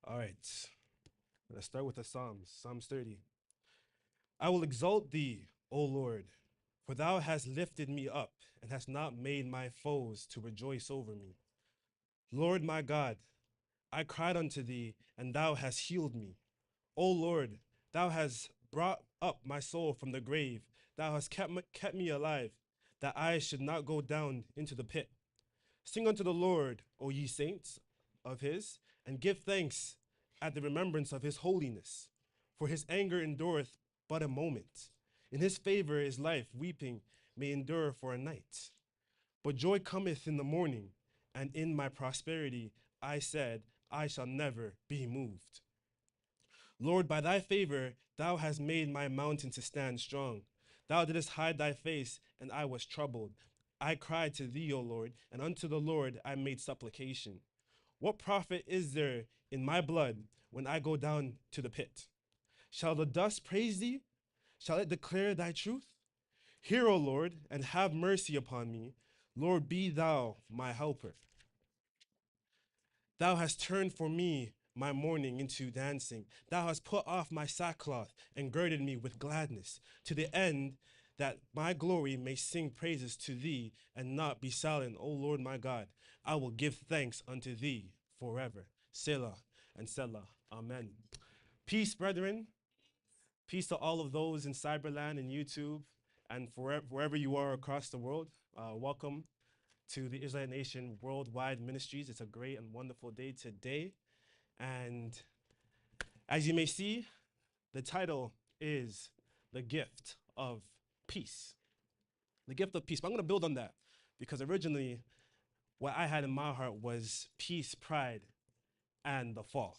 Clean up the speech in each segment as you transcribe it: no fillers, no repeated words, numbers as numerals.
All right, let's start with the Psalms. Psalms 30. I will exalt thee, O Lord, for thou hast lifted me up and hast not made my foes to rejoice over me. Lord my God, I cried unto thee, and thou hast healed me. O Lord, thou hast brought up my soul from the grave. Thou hast kept me alive, that I should not go down into the pit. Sing unto the Lord, O ye saints of his, and give thanks at the remembrance of his holiness. For his anger endureth but a moment. In his favor is life, weeping may endure for a night. But joy cometh in the morning, and in my prosperity I said, I shall never be moved. Lord, by thy favor, thou hast made my mountain to stand strong. Thou didst hide thy face, and I was troubled. I cried to thee, O Lord, and unto the Lord I made supplication. What profit is there in my blood when I go down to the pit? Shall the dust praise thee? Shall it declare thy truth? Hear, O Lord, and have mercy upon me. Lord, be thou my helper. Thou hast turned for me my mourning into dancing. Thou hast put off my sackcloth and girded me with gladness, to the end that my glory may sing praises to thee and not be silent, O Lord my God. I will give thanks unto thee forever. Selah and Selah. Amen. Peace, brethren. Peace to all of those in Cyberland and YouTube and wherever you are across the world. Welcome to the Israelite Nation Worldwide Ministries. It's a great and wonderful day today. And as you may see, the title is The Gift of Peace. The Gift of Peace. But I'm going to build on that because originally what I had in my heart was peace, pride, and the fall.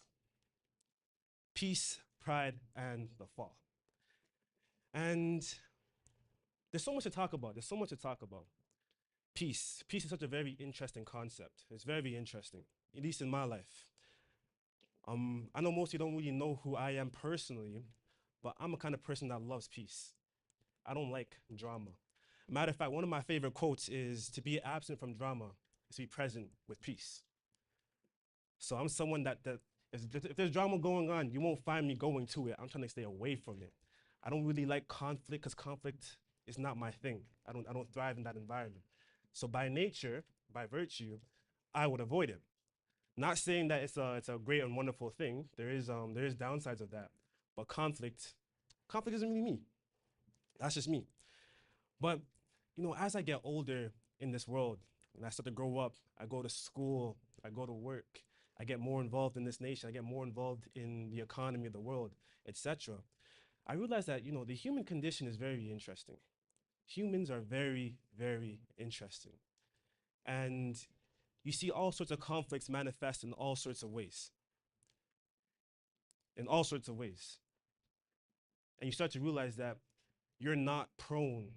Peace, pride, and the fall. And there's so much to talk about. There's so much to talk about. Peace. Peace is such a very interesting concept. It's very interesting, at least in my life. I know most of you don't really know who I am personally, but I'm a kind of person that loves peace. I don't like drama. Matter of fact, one of my favorite quotes is to be absent from drama is to be present with peace. So I'm someone that if there's drama going on, you won't find me going to it. I'm trying to stay away from it. I don't really like conflict because conflict is not my thing. I don't thrive in that environment. So by nature, by virtue, I would avoid it. Not saying that it's a great and wonderful thing. There is downsides of that, but conflict isn't really me. That's just me. But as I get older in this world, and I start to grow up, I go to school, I go to work, I get more involved in this nation, I get more involved in the economy of the world, etc. I realize that the human condition is very interesting. Humans are very, very interesting, and you see all sorts of conflicts manifest in all sorts of ways. In all sorts of ways. And you start to realize that you're not prone,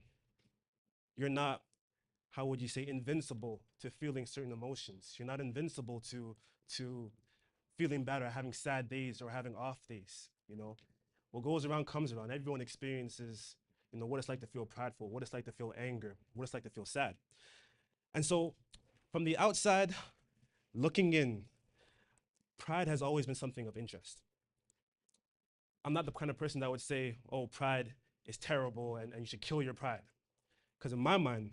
you're not, how would you say, invincible to feeling certain emotions. You're not invincible to feeling bad or having sad days or having off days. What goes around comes around. Everyone experiences, what it's like to feel prideful, what it's like to feel anger, what it's like to feel sad. And so from the outside, looking in, pride has always been something of interest. I'm not the kind of person that would say, oh, pride is terrible and you should kill your pride. Because in my mind,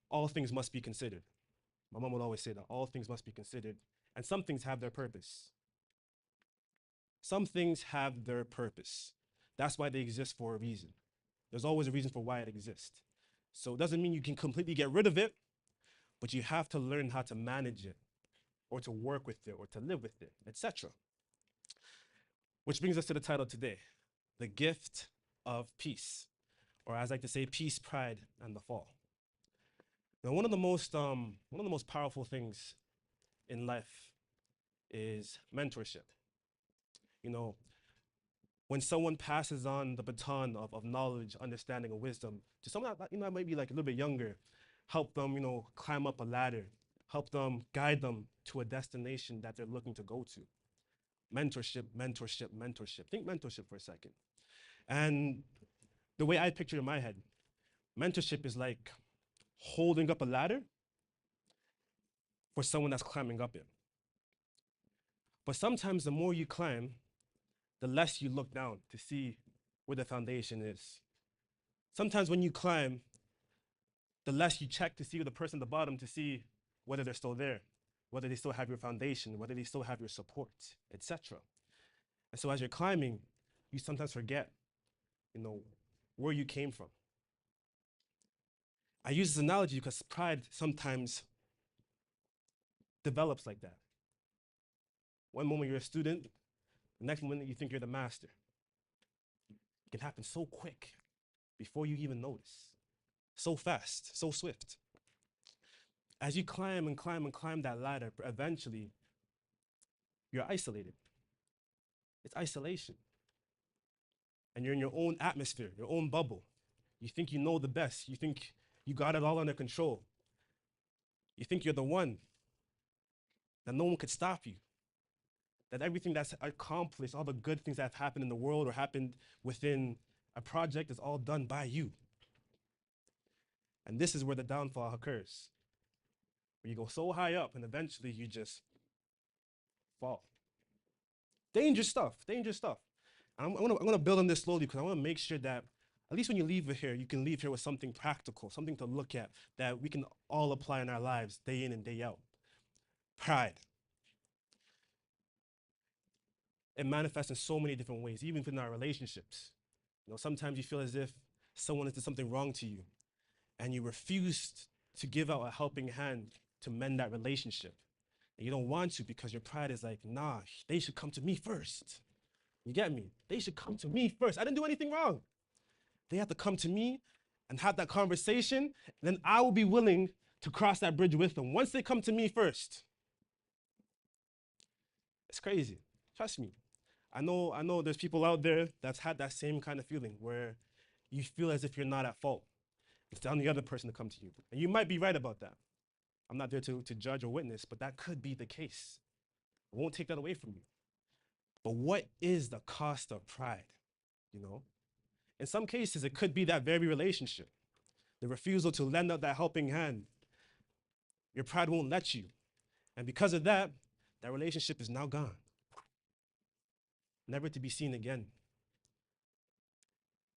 all things must be considered. My mom would always say that all things must be considered, and some things have their purpose. Some things have their purpose. That's why they exist for a reason. There's always a reason for why it exists. So it doesn't mean you can completely get rid of it, but you have to learn how to manage it, or to work with it, or to live with it, etc. Which brings us to the title today, The Gift of Peace, or as I like to say, peace, pride, and the fall. Now, one of the most powerful things in life is mentorship. When someone passes on the baton of knowledge, understanding, and wisdom to someone that might be like a little bit younger, help them climb up a ladder, help them guide them to a destination that they're looking to go to. Mentorship, mentorship, mentorship. Think mentorship for a second. And the way I picture it in my head, mentorship is like holding up a ladder for someone that's climbing up it. But sometimes the more you climb, the less you look down to see where the foundation is. Sometimes when you climb, the less you check to see the person at the bottom to see whether they're still there, whether they still have your foundation, whether they still have your support, etc. And so as you're climbing, you sometimes forget, where you came from. I use this analogy because pride sometimes develops like that. One moment you're a student, the next moment you think you're the master. It can happen so quick before you even notice. So fast, so swift. As you climb and climb and climb that ladder, eventually you're isolated. It's isolation. And you're in your own atmosphere, your own bubble. You think you know the best. You think you got it all under control. You think you're the one, that no one could stop you. That everything that's accomplished, all the good things that have happened in the world or happened within a project is all done by you. And this is where the downfall occurs. Where you go so high up and eventually you just fall. Dangerous stuff, dangerous stuff. I'm gonna build on this slowly because I wanna make sure that at least when you leave here, you can leave here with something practical, something to look at that we can all apply in our lives day in and day out. Pride. It manifests in so many different ways, even within our relationships. Sometimes you feel as if someone has done something wrong to you and you refuse to give out a helping hand to mend that relationship. And you don't want to because your pride is like, nah, they should come to me first. You get me? They should come to me first. I didn't do anything wrong. They have to come to me and have that conversation, then I will be willing to cross that bridge with them once they come to me first. It's crazy. Trust me. I know there's people out there that's had that same kind of feeling where you feel as if you're not at fault. It's on the other person to come to you. And you might be right about that. I'm not there to judge or witness, but that could be the case. I won't take that away from you. But what is the cost of pride? In some cases, it could be that very relationship, the refusal to lend out that helping hand. Your pride won't let you. And because of that, that relationship is now gone, never to be seen again.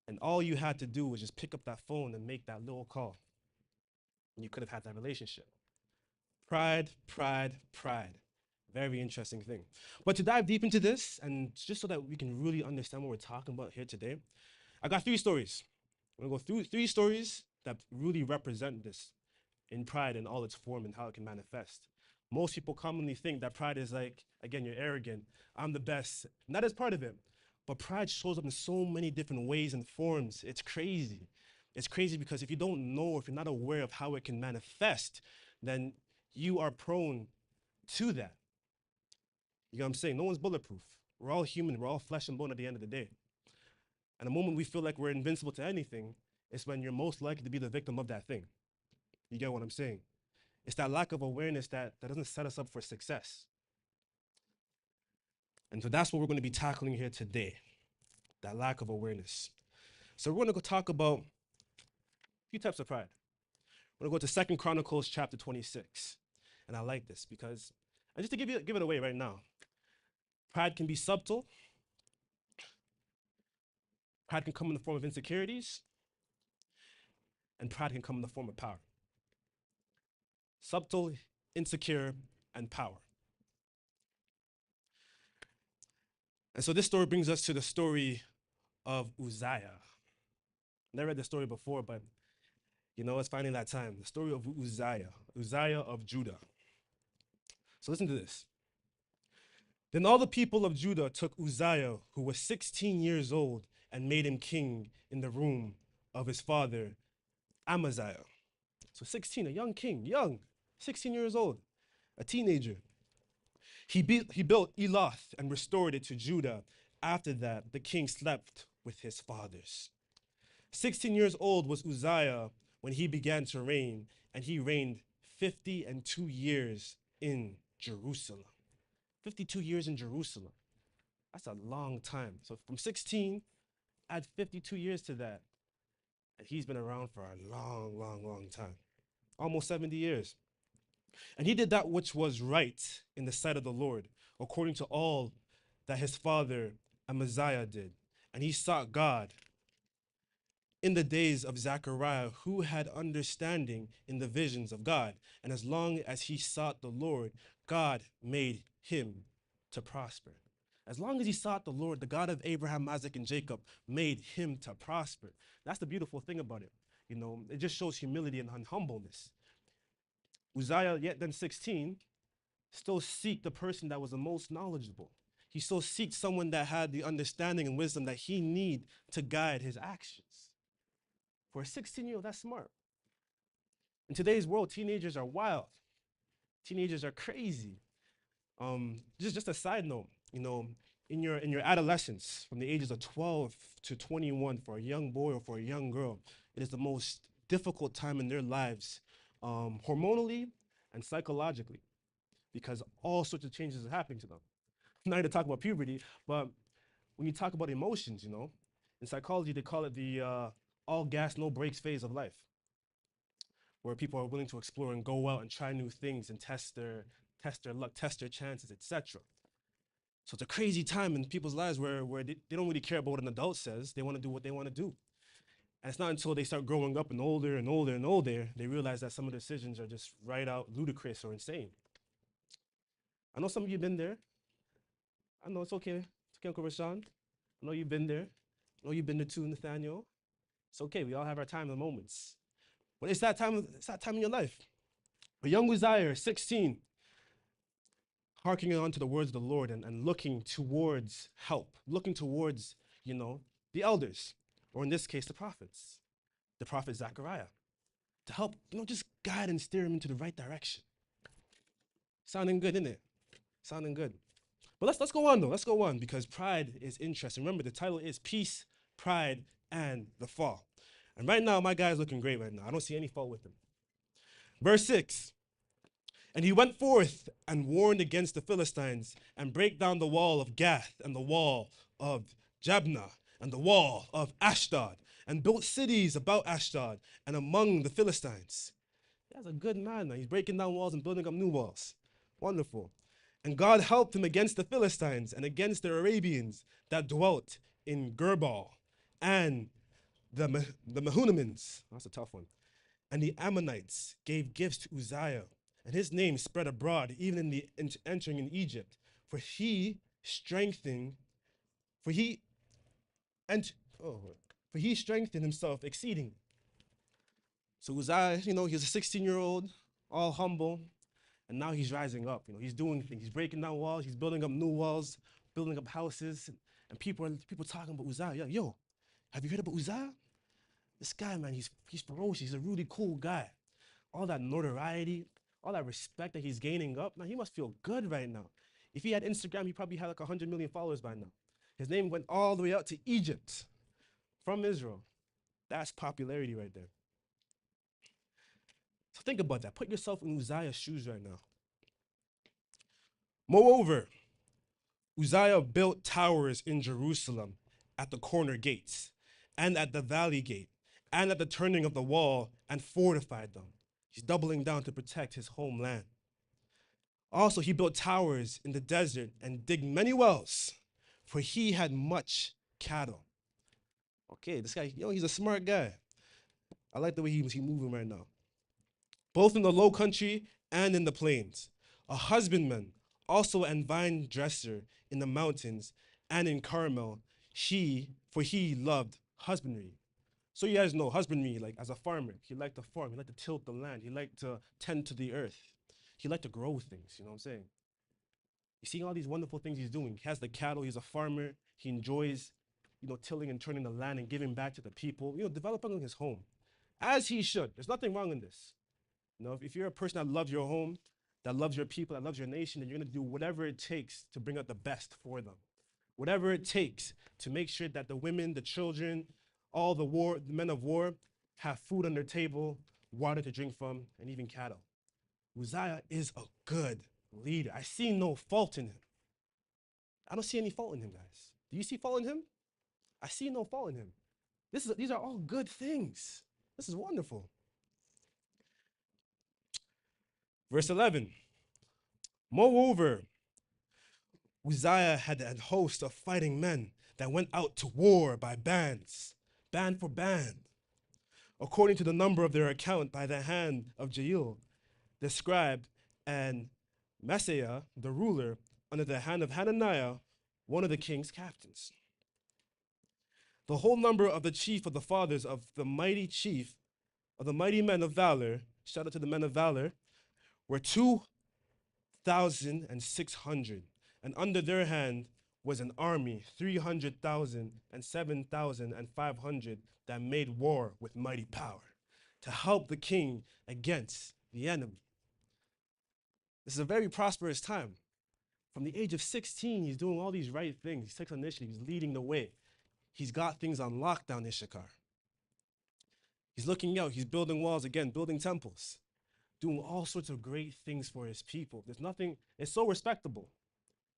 And all you had to do was just pick up that phone and make that little call. And you could have had that relationship. Pride, pride, pride. Very interesting thing. But to dive deep into this, and just so that we can really understand what we're talking about here today, I got 3 stories. I'm gonna go through 3 stories that really represent this in pride in all its form and how it can manifest. Most people commonly think that pride is like, again, you're arrogant, I'm the best. And that is part of it. But pride shows up in so many different ways and forms. It's crazy. It's crazy because if you don't know, if you're not aware of how it can manifest, then you are prone to that. You know what I'm saying? No one's bulletproof. We're all human. We're all flesh and bone at the end of the day. And the moment we feel like we're invincible to anything, is when you're most likely to be the victim of that thing. You get what I'm saying? It's that lack of awareness that doesn't set us up for success. And so that's what we're going to be tackling here today, that lack of awareness. So we're going to go talk about a few types of pride. We're going to go to 2 Chronicles chapter 26. And I like this because, and just to give it away right now, pride can be subtle. Pride can come in the form of insecurities. And pride can come in the form of power. Subtle, insecure, and power. And so this story brings us to the story of Uzziah. Never read the story before, but it's finally that time. The story of Uzziah of Judah. So listen to this. Then all the people of Judah took Uzziah, who was 16 years old, and made him king in the room of his father, Amaziah. So 16, a young king, 16 years old, a teenager. He built Eloth and restored it to Judah. After that, the king slept with his fathers. 16 years old was Uzziah when he began to reign, and he reigned 52 years in Jerusalem. 52 years in Jerusalem. That's a long time. So from 16, add 52 years to that. And he's been around for a long, long, long time. Almost 70 years. And he did that which was right in the sight of the Lord, according to all that his father Amaziah did. And he sought God in the days of Zechariah, who had understanding in the visions of God. And as long as he sought the Lord, God made him to prosper. As long as he sought the Lord, the God of Abraham, Isaac, and Jacob made him to prosper. That's the beautiful thing about it. You know, it just shows humility and humbleness. Uzziah, yet then 16, still seek the person that was the most knowledgeable. He still seeked someone that had the understanding and wisdom that he need to guide his actions. For a 16-year-old, that's smart. In today's world, teenagers are wild. Teenagers are crazy. Just a side note, you know, in your adolescence, from the ages of 12 to 21, for a young boy or for a young girl, it is the most difficult time in their lives, hormonally and psychologically, because all sorts of changes are happening to them. I'm not here to talk about puberty, but when you talk about emotions, you know, in psychology they call it the all gas, no brakes phase of life, where people are willing to explore and go out and try new things and test their luck, test their chances, etc. So it's a crazy time in people's lives where they don't really care about what an adult says. They want to do what they want to do. And it's not until they start growing up and older and older and older, they realize that some of the decisions are just right out ludicrous or insane. I know some of you have been there. I know it's okay. It's okay, Uncle Rashawn. I know you've been there. I know you've been there too, Nathaniel. It's okay. We all have our time and moments. But it's that time in your life. A young Uzziah, 16, hearkening on to the words of the Lord and looking towards help, looking towards, you know, the elders, or in this case, the prophet Zechariah, to help, you know, just guide and steer him into the right direction. Sounding good, isn't it? Sounding good. But let's go on though. Let's go on, because pride is interesting. Remember, the title is Peace, Pride, and the Fall. And right now, my guy's looking great right now. I don't see any fault with him. Verse 6. And he went forth and warned against the Philistines and brake down the wall of Gath and the wall of Jabneh and the wall of Ashdod and built cities about Ashdod and among the Philistines. That's a good man. He's breaking down walls and building up new walls. Wonderful. And God helped him against the Philistines and against the Arabians that dwelt in Gerbal and the Mehunamins. That's a tough one. And the Ammonites gave gifts to Uzziah, and his name spread abroad, even in the entering in Egypt. For he strengthened, for he and oh, for he strengthened himself exceedingly. So Uzziah, you know, he was a 16-year-old, all humble, and now he's rising up. You know, he's doing things. He's breaking down walls. He's building up new walls, building up houses, and people talking about Uzziah. Yo, have you heard about Uzziah? This guy, man, he's ferocious. He's a really cool guy. All that notoriety, all that respect that he's gaining up, man, he must feel good right now. If he had Instagram, he probably had like 100 million followers by now. His name went all the way out to Egypt from Israel. That's popularity right there. So think about that. Put yourself in Uzziah's shoes right now. Moreover, Uzziah built towers in Jerusalem at the corner gates and at the valley gate and at the turning of the wall and fortified them. He's doubling down to protect his homeland. Also, he built towers in the desert and digged many wells, for he had much cattle. Okay, this guy, he's a smart guy. I like the way he's moving right now. Both in the low country and in the plains. A husbandman, also and vine dresser in the mountains and in Carmel, for he loved husbandry. So you guys know husbandry, like as a farmer, he liked to farm, he liked to tilt the land, he liked to tend to the earth. He liked to grow things, you know what I'm saying? You see all these wonderful things he's doing. He has the cattle, he's a farmer, he enjoys, tilling and turning the land and giving back to the people, developing his home. As he should. There's nothing wrong in this. If you're a person that loves your home, that loves your people, that loves your nation, then you're gonna do whatever it takes to bring out the best for them. Whatever it takes to make sure that the women, the children, all the men of war have food on their table, water to drink from, and even cattle. Uzziah is a good leader. I see no fault in him. I don't see any fault in him, guys. Do you see fault in him? I see no fault in him. These are all good things. This is wonderful. Verse 11. Moreover, Uzziah had a host of fighting men that went out to war by bands, band for band, according to the number of their account by the hand of Jael, the scribe, and Maaseiah, the ruler, under the hand of Hananiah, one of the king's captains. The whole number of the chief of the fathers of the mighty chief of the mighty men of valor, shout out to the men of valor, were 2,600, and under their hand was an army, 300,000 and 7,500 that made war with mighty power to help the king against the enemy. This is a very prosperous time. From the age of 16, he's doing all these right things. He takes initiative, he's leading the way. He's got things on lockdown, Issachar. He's looking out, he's building walls again, building temples, doing all sorts of great things for his people. There's nothing, it's so respectable.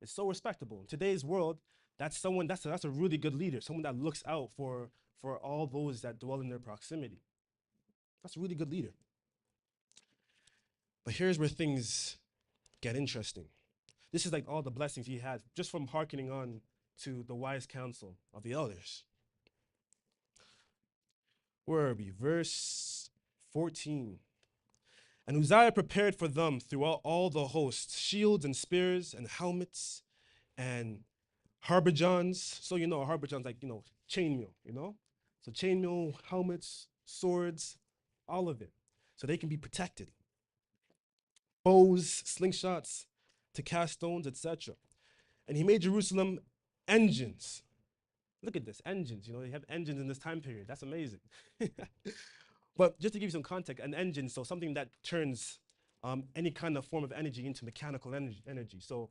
It's so respectable. In today's world, that's a really good leader, someone that looks out for all those that dwell in their proximity. That's a really good leader. But here's where things get interesting. This is like all the blessings he had just from hearkening on to the wise counsel of the elders. Where are we? Verse 14. And Uzziah prepared for them throughout all the hosts shields and spears and helmets and harbijons. So, a harbijon's like, chainmail, So chainmail, helmets, swords, all of it. So they can be protected. Bows, slingshots to cast stones, etc. And he made Jerusalem engines. Look at this, engines. They have engines in this time period. That's amazing. But just to give you some context, an engine, so something that turns any kind of form of energy into mechanical energy. So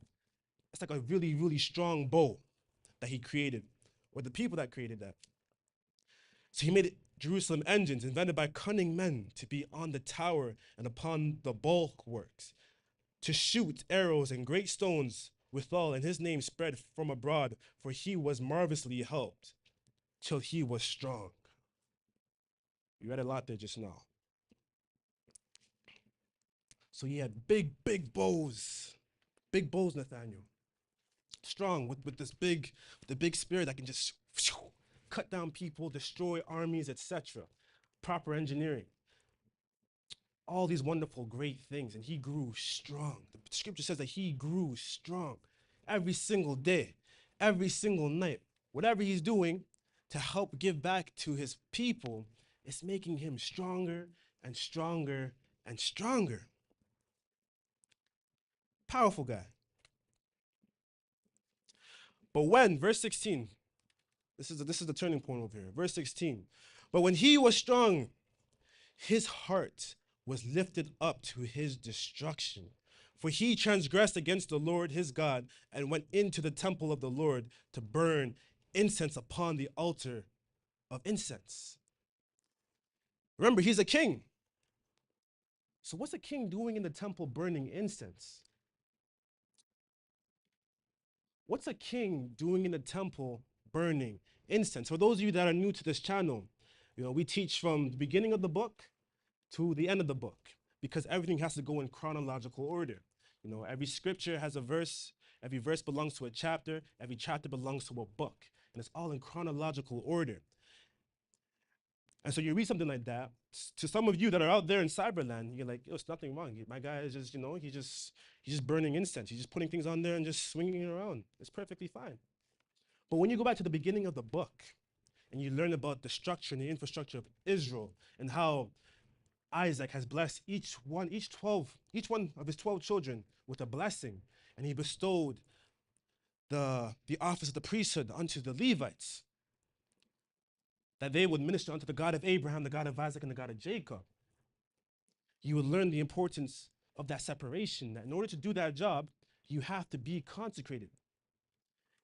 it's like a really, really strong bow that he created, or the people that created that. So he made Jerusalem engines invented by cunning men to be on the tower and upon the bulwarks, to shoot arrows and great stones withal, and his name spread from abroad, for he was marvelously helped till he was strong. You read a lot there just now. So he had big bows, Nathaniel. Strong with the big spear that can just cut down people, destroy armies, etc. Proper engineering. All these wonderful, great things, and he grew strong. The scripture says that he grew strong every single day, every single night. Whatever he's doing to help give back to his people, it's making him stronger and stronger and stronger. Powerful guy. But when, verse 16, this is the turning point over here. Verse 16. But when he was strong, his heart was lifted up to his destruction. For he transgressed against the Lord his God and went into the temple of the Lord to burn incense upon the altar of incense. Remember, he's a king. So what's a king doing in the temple burning incense? What's a king doing in the temple burning incense? For those of you that are new to this channel, we teach from the beginning of the book to the end of the book, because everything has to go in chronological order. Every scripture has a verse, every verse belongs to a chapter, every chapter belongs to a book, and it's all in chronological order. And so you read something like that, to some of you that are out there in cyberland, you're like, there's nothing wrong. My guy is just, he's just burning incense. He's just putting things on there and just swinging it around. It's perfectly fine. But when you go back to the beginning of the book and you learn about the structure and the infrastructure of Israel and how Isaac has blessed each one of his 12 children with a blessing, and he bestowed the office of the priesthood unto the Levites, that they would minister unto the God of Abraham, the God of Isaac, and the God of Jacob. You will learn the importance of that separation, that in order to do that job, you have to be consecrated.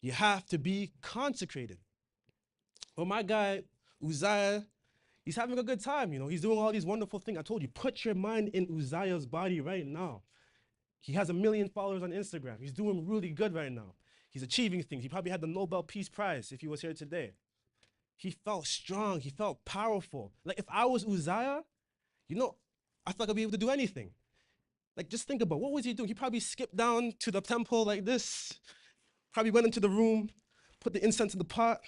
You have to be consecrated. Well, my guy, Uzziah, he's having a good time, He's doing all these wonderful things. I told you, put your mind in Uzziah's body right now. He has 1 million followers on Instagram. He's doing really good right now. He's achieving things. He probably had the Nobel Peace Prize if he was here today. He felt strong. He felt powerful. Like if I was Uzziah, I feel like I'd be able to do anything. Like, just think about, what was he doing? He probably skipped down to the temple like this, probably went into the room, put the incense in the pot,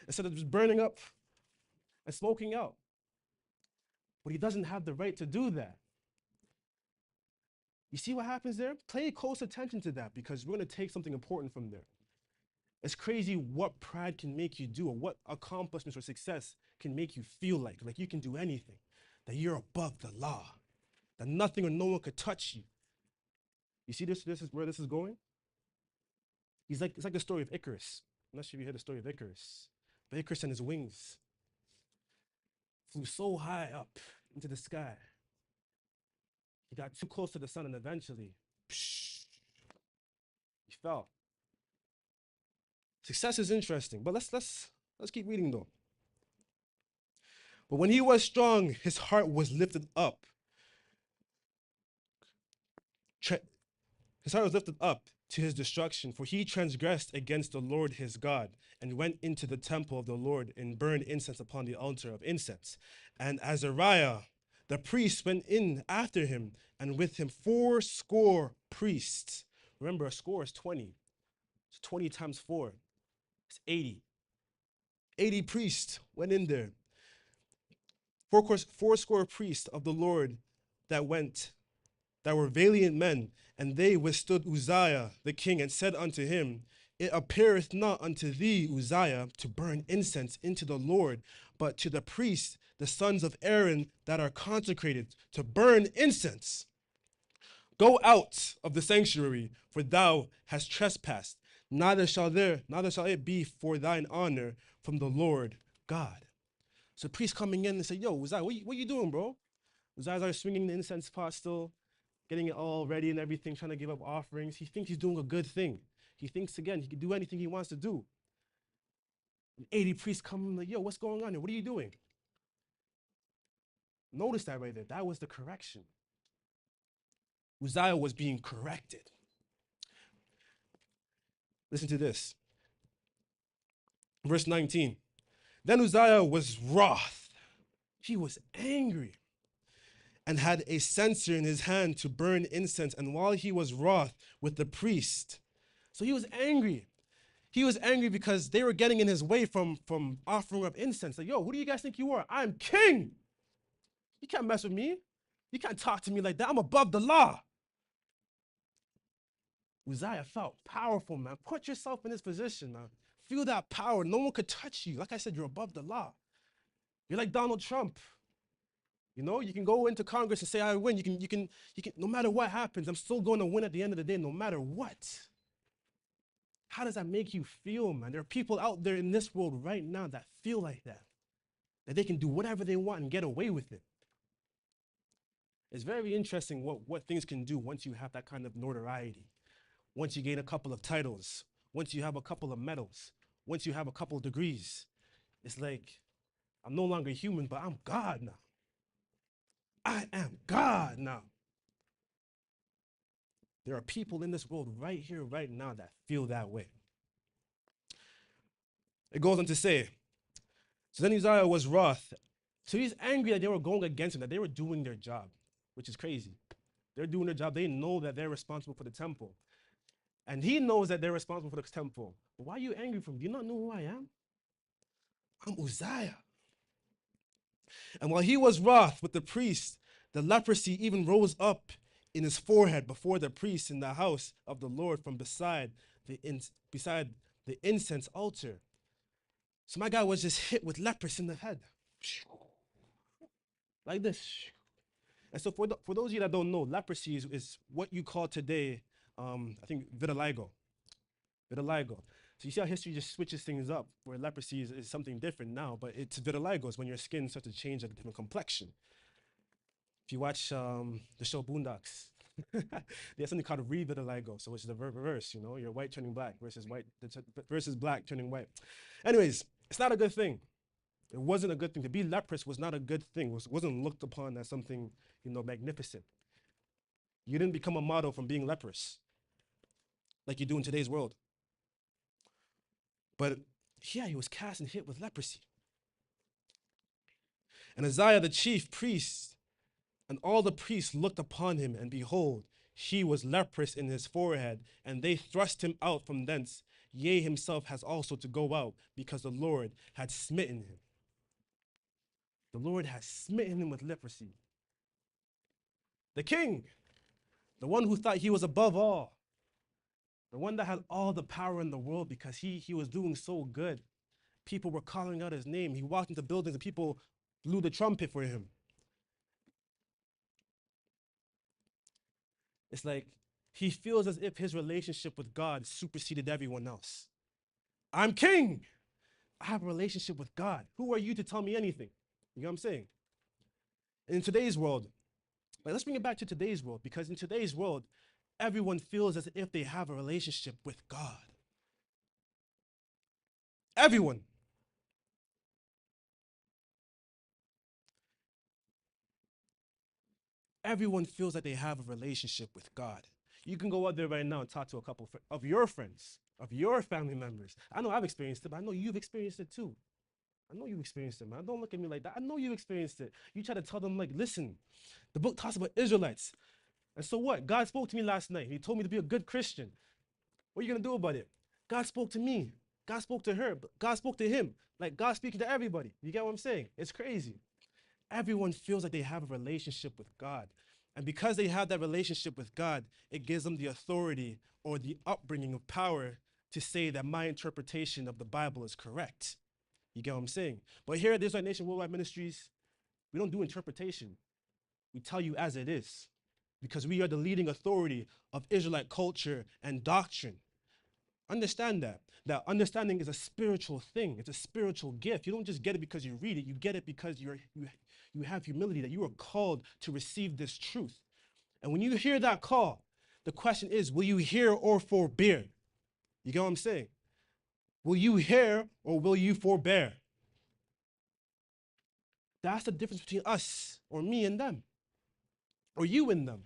instead of just burning up and smoking out. But he doesn't have the right to do that. You see what happens there? Pay close attention to that, because we're going to take something important from there. It's crazy what pride can make you do, or what accomplishments or success can make you feel like you can do anything, that you're above the law, that nothing or no one could touch you. You see this is where this is going? It's like the story of Icarus. I'm not sure if you heard the story of Icarus. But Icarus and his wings flew so high up into the sky. He got too close to the sun, and eventually, he fell. Success is interesting, but let's keep reading though. But when he was strong, his heart was lifted up. His heart was lifted up to his destruction, for he transgressed against the Lord his God, and went into the temple of the Lord and burned incense upon the altar of incense. And Azariah, the priest, went in after him, and with him 80 priests. Remember, a score is 20. So 20 times 4 is 80. 80 priests went in there. 80 priests of the Lord that were valiant men, and they withstood Uzziah the king, and said unto him, It appeareth not unto thee, Uzziah, to burn incense into the Lord, but to the priests, the sons of Aaron, that are consecrated, to burn incense. Go out of the sanctuary, for thou hast trespassed. Neither shall it be for thine honor from the Lord God. So the priest coming in and say, Yo, Uzziah, what you doing, bro? Uzziah's swinging the incense pot still, getting it all ready and everything, trying to give up offerings. He thinks he's doing a good thing. He thinks, again, he can do anything he wants to do. And 80 priests come like, Yo, what's going on here? What are you doing? Notice that right there. That was the correction. Uzziah was being corrected. Listen to this. Verse 19. Then Uzziah was wroth. He was angry, and had a censer in his hand to burn incense. And while he was wroth with the priest, so he was angry. He was angry because they were getting in his way from offering up incense. Like, yo, who do you guys think you are? I'm king. You can't mess with me. You can't talk to me like that. I'm above the law. Uzziah felt powerful, man. Put yourself in this position, man. Feel that power. No one could touch you. Like I said, you're above the law. You're like Donald Trump. You know, you can go into Congress and say, I win. You can, no matter what happens, I'm still going to win at the end of the day, no matter what. How does that make you feel, man? There are people out there in this world right now that feel like that they can do whatever they want and get away with it. It's very interesting what things can do once you have that kind of notoriety, once you gain a couple of titles, once you have a couple of medals, once you have a couple of degrees. It's like, I'm no longer human, but I'm God now. I am God now. There are people in this world right here, right now, that feel that way. It goes on to say, so then Uzziah was wroth. So he's angry that they were going against him, that they were doing their job, which is crazy. They're doing their job. They know that they're responsible for the temple. And he knows that they're responsible for the temple. But why are you angry for me? Do you not know who I am? I'm Uzziah. And while he was wroth with the priest, the leprosy even rose up in his forehead before the priest in the house of the Lord from beside the incense altar. So my guy was just hit with leprosy in the head. Like this. And so for those of you that don't know, leprosy is what you call today, I think, vitiligo. Vitiligo. So you see how history just switches things up, where leprosy is something different now, but it's vitiligo. It's when your skin starts to change a different complexion. If you watch the show Boondocks, there's something called revitiligo, so it's the reverse, you know, you're white turning black versus black turning white. Anyways, it's not a good thing. It wasn't a good thing. To be leprous was not a good thing. It wasn't looked upon as something, you know, magnificent. You didn't become a model from being leprous, like you do in today's world. But yeah, he was cast and hit with leprosy. And Uzziah, the chief priest, And all the priests looked upon him, and behold, he was leprous in his forehead, and they thrust him out from thence. Yea, himself has also to go out, because the Lord had smitten him. The Lord has smitten him with leprosy. The king, the one who thought he was above all, the one that had all the power in the world because he was doing so good. People were calling out his name. He walked into buildings and people blew the trumpet for him. It's like he feels as if his relationship with God superseded everyone else. I'm king. I have a relationship with God. Who are you to tell me anything? You know what I'm saying? And in today's world, let's bring it back to today's world, because in today's world, everyone feels as if they have a relationship with God. Everyone. Everyone feels that they have a relationship with God. You can go out there right now and talk to a couple of your friends, of your family members. I know I've experienced it, but I know you've experienced it too. I know you experienced it, man. Don't look at me like that. I know you experienced it. You try to tell them, like, listen, the book talks about Israelites. And so what? God spoke to me last night. He told me to be a good Christian. What are you going to do about it? God spoke to me. God spoke to her. God spoke to him. Like, God's speaking to everybody. You get what I'm saying? It's crazy. Everyone feels like they have a relationship with God. And because they have that relationship with God, it gives them the authority or the upbringing of power to say that my interpretation of the Bible is correct. You get what I'm saying? But here at Israelite Nation Worldwide Ministries, we don't do interpretation. We tell you as it is, because we are the leading authority of Israelite culture and doctrine. Understand that understanding is a spiritual thing. It's a spiritual gift. You don't just get it because you read it. You get it because you have humility, that you are called to receive this truth. And when you hear that call, the question is, will you hear or forbear? You get what I'm saying? Will you hear or will you forbear? That's the difference between us, or me and them, or you and them.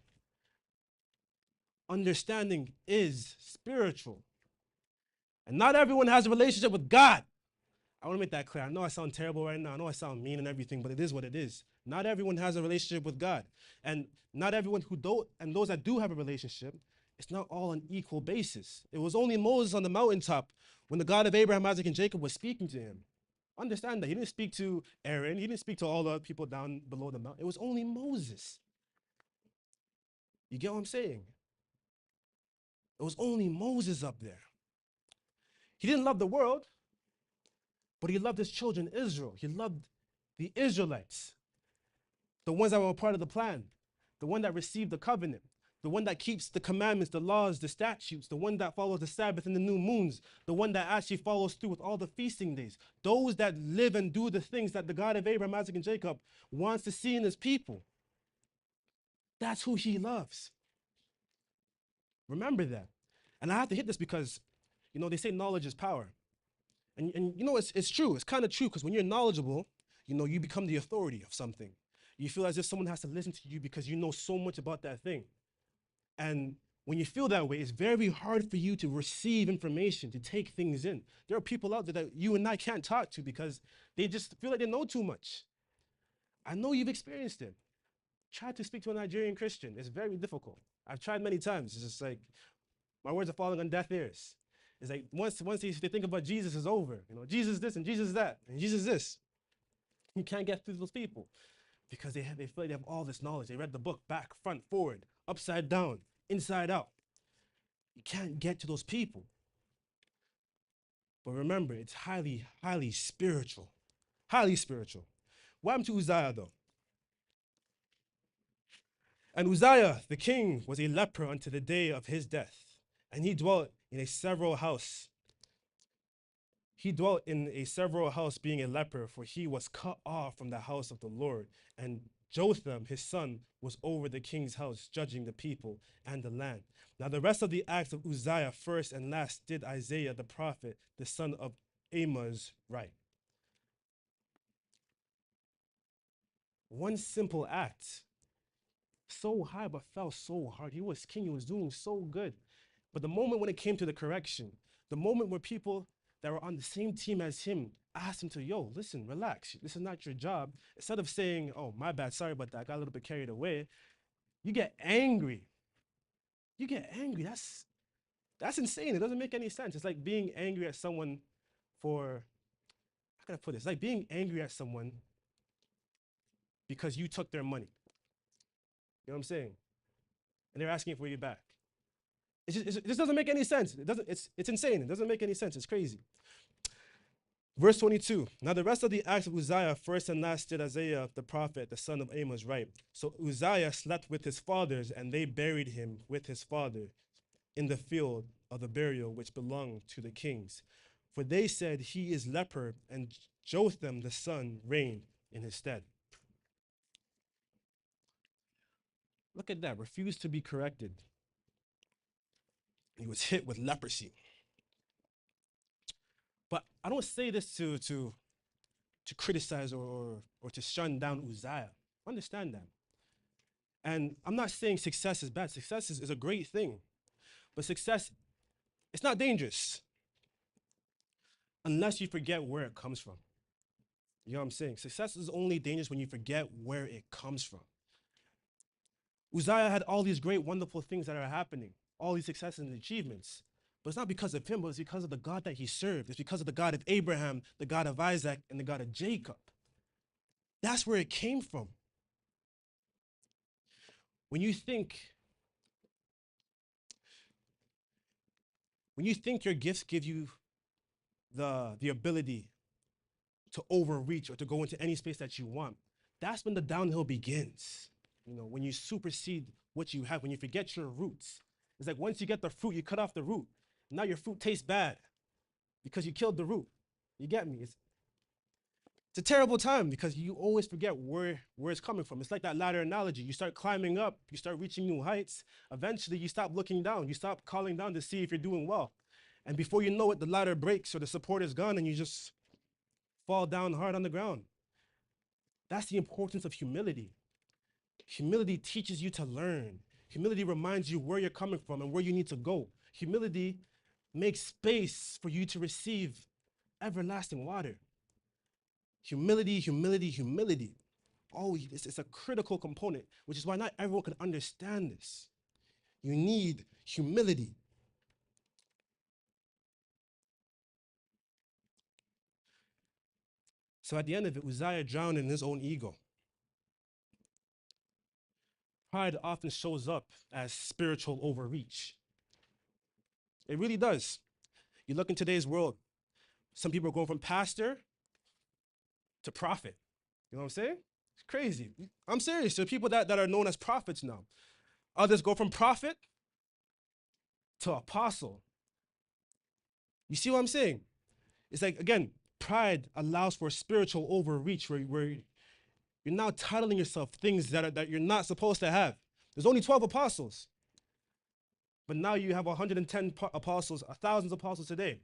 Understanding is spiritual. And not everyone has a relationship with God. I want to make that clear. I know I sound terrible right now. I know I sound mean and everything, but it is what it is. Not everyone has a relationship with God. And not everyone who don't, and those that do have a relationship, it's not all on equal basis. It was only Moses on the mountaintop when the God of Abraham, Isaac, and Jacob was speaking to him. Understand that. He didn't speak to Aaron. He didn't speak to all the people down below the mountain. It was only Moses. You get what I'm saying? It was only Moses up there. He didn't love the world, but he loved his children, Israel. He loved the Israelites, the ones that were a part of the plan, the one that received the covenant, the one that keeps the commandments, the laws, the statutes, the one that follows the Sabbath and the new moons, the one that actually follows through with all the feasting days, those that live and do the things that the God of Abraham, Isaac, and Jacob wants to see in his people. That's who he loves. Remember that. And I have to hit this because, they say knowledge is power. And it's true. It's kind of true, because when you're knowledgeable, you become the authority of something. You feel as if someone has to listen to you because you know so much about that thing. And when you feel that way, it's very hard for you to receive information, to take things in. There are people out there that you and I can't talk to because they just feel like they know too much. I know you've experienced it. Try to speak to a Nigerian Christian. It's very difficult. I've tried many times. It's just like, my words are falling on deaf ears. It's like once they think about Jesus, is over. Jesus this and Jesus that and Jesus this. You can't get through those people because they feel like they have all this knowledge. They read the book back, front, forward, upside down, inside out. You can't get to those people. But remember, it's highly, highly spiritual. Highly spiritual. What happened to Uzziah, though? And Uzziah, the king, was a leper unto the day of his death, and he dwelt in a several house. He dwelt in a several house, being a leper, for he was cut off from the house of the Lord. And Jotham, his son, was over the king's house, judging the people and the land. Now the rest of the acts of Uzziah, first and last, did Isaiah the prophet, the son of Amoz, write. One simple act, so high but fell so hard. He was king, he was doing so good. But the moment when it came to the correction, the moment where people that were on the same team as him asked him to, yo, listen, relax. This is not your job. Instead of saying, oh, my bad, sorry about that, I got a little bit carried away, you get angry. You get angry. That's insane. It doesn't make any sense. It's like being angry at someone for, how can I put this? It's like being angry at someone because you took their money. You know what I'm saying? And they're asking for you back. It just doesn't make any sense. It's insane. It doesn't make any sense. It's crazy. Verse 22. Now the rest of the acts of Uzziah, first and last, did Isaiah the prophet, the son of Amos, write. So Uzziah slept with his fathers, and they buried him with his father in the field of the burial which belonged to the kings. For they said, he is leper, and Jotham the son reigned in his stead. Look at that. Refused to be corrected. He was hit with leprosy. But I don't say this to criticize or to shun down Uzziah. Understand that. And I'm not saying success is bad. Success is a great thing. But success, it's not dangerous unless you forget where it comes from. You know what I'm saying? Success is only dangerous when you forget where it comes from. Uzziah had all these great, wonderful things that are happening, all these successes and achievements. But it's not because of him, but it's because of the God that he served. It's because of the God of Abraham, the God of Isaac, and the God of Jacob. That's where it came from. When you think your gifts give you the ability to overreach or to go into any space that you want, that's when the downhill begins. You know, when you supersede what you have, when you forget your roots. It's like once you get the fruit, you cut off the root. Now your fruit tastes bad because you killed the root. You get me? It's a terrible time because you always forget where it's coming from. It's like that ladder analogy. You start climbing up, you start reaching new heights. Eventually, you stop looking down. You stop calling down to see if you're doing well. And before you know it, the ladder breaks or the support is gone and you just fall down hard on the ground. That's the importance of humility. Humility teaches you to learn. Humility reminds you where you're coming from and where you need to go. Humility makes space for you to receive everlasting water. Humility, humility, humility. Oh, it's a critical component, which is why not everyone can understand this. You need humility. So at the end of it, Uzziah drowned in his own ego. Pride often shows up as spiritual overreach. It really does. You look in today's world, some people are going from pastor to prophet. You know what I'm saying? It's crazy. I'm serious. There are people that are known as prophets now. Others go from prophet to apostle. You see what I'm saying? It's like, again, pride allows for spiritual overreach where you're now titling yourself things that you're not supposed to have. There's only 12 apostles. But now you have 110 apostles, thousands of apostles today.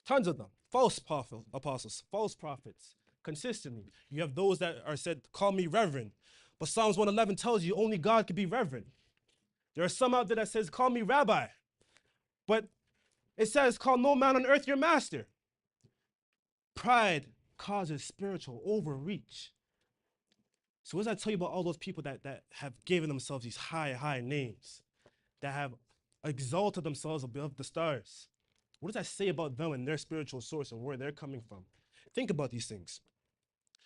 Tons of them. False apostles, false prophets, consistently. You have those that are said, call me reverend. But Psalms 111 tells you only God can be reverend. There are some out there that says, call me rabbi. But it says, call no man on earth your master. Pride causes spiritual overreach. So what does that tell you about all those people that have given themselves these high names, that have exalted themselves above the stars? What does that say about them and their spiritual source and where they're coming from? Think about these things.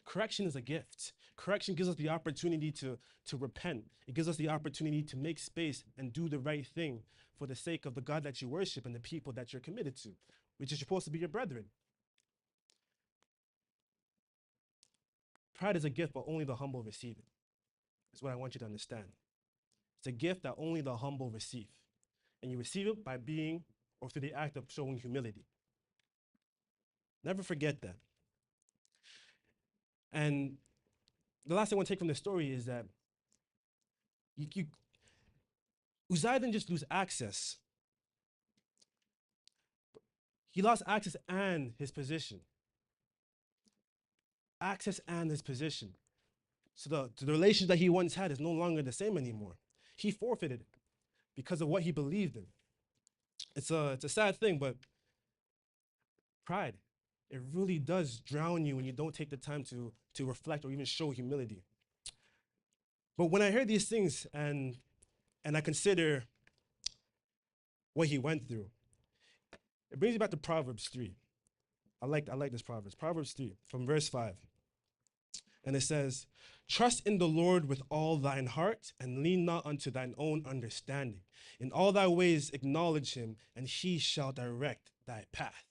Correction is a gift. Correction gives us the opportunity to repent. It gives us the opportunity to make space and do the right thing for the sake of the God that you worship and the people that you're committed to, which is supposed to be your brethren. Pride is a gift, but only the humble receive it. That's what I want you to understand. It's a gift that only the humble receive. And you receive it by being or through the act of showing humility. Never forget that. And the last thing I want to take from this story is that Uzziah didn't just lose access. He lost access and his position. Access and his position. So the relationship that he once had is no longer the same anymore. He forfeited it because of what he believed in. It's a sad thing, but pride. It really does drown you when you don't take the time to reflect or even show humility. But when I hear these things and I consider what he went through, it brings me back to Proverbs 3. I like this Proverbs. Proverbs 3 from verse 5. And it says, trust in the Lord with all thine heart and lean not unto thine own understanding. In all thy ways acknowledge him, and he shall direct thy path.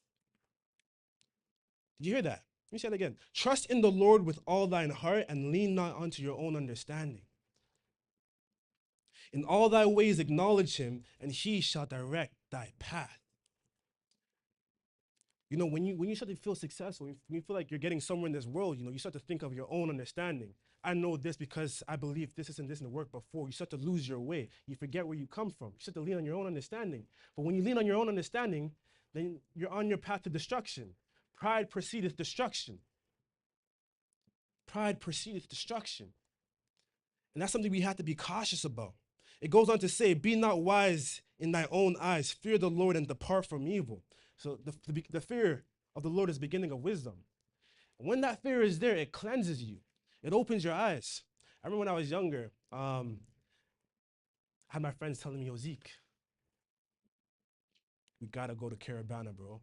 Did you hear that? Let me say it again. Trust in the Lord with all thine heart and lean not unto your own understanding. In all thy ways acknowledge him, and he shall direct thy path. You know, when you start to feel successful, when you feel like you're getting somewhere in this world, you start to think of your own understanding. I know this because I believe this and this in the work before. You start to lose your way. You forget where you come from. You start to lean on your own understanding. But when you lean on your own understanding, then you're on your path to destruction. Pride precedeth destruction. Pride precedeth destruction. And that's something we have to be cautious about. It goes on to say, be not wise in thy own eyes. Fear the Lord and depart from evil. So the fear of the Lord is the beginning of wisdom. And when that fear is there, it cleanses you. It opens your eyes. I remember when I was younger, I had my friends telling me, yo, Zeke, we gotta go to Carabana, bro.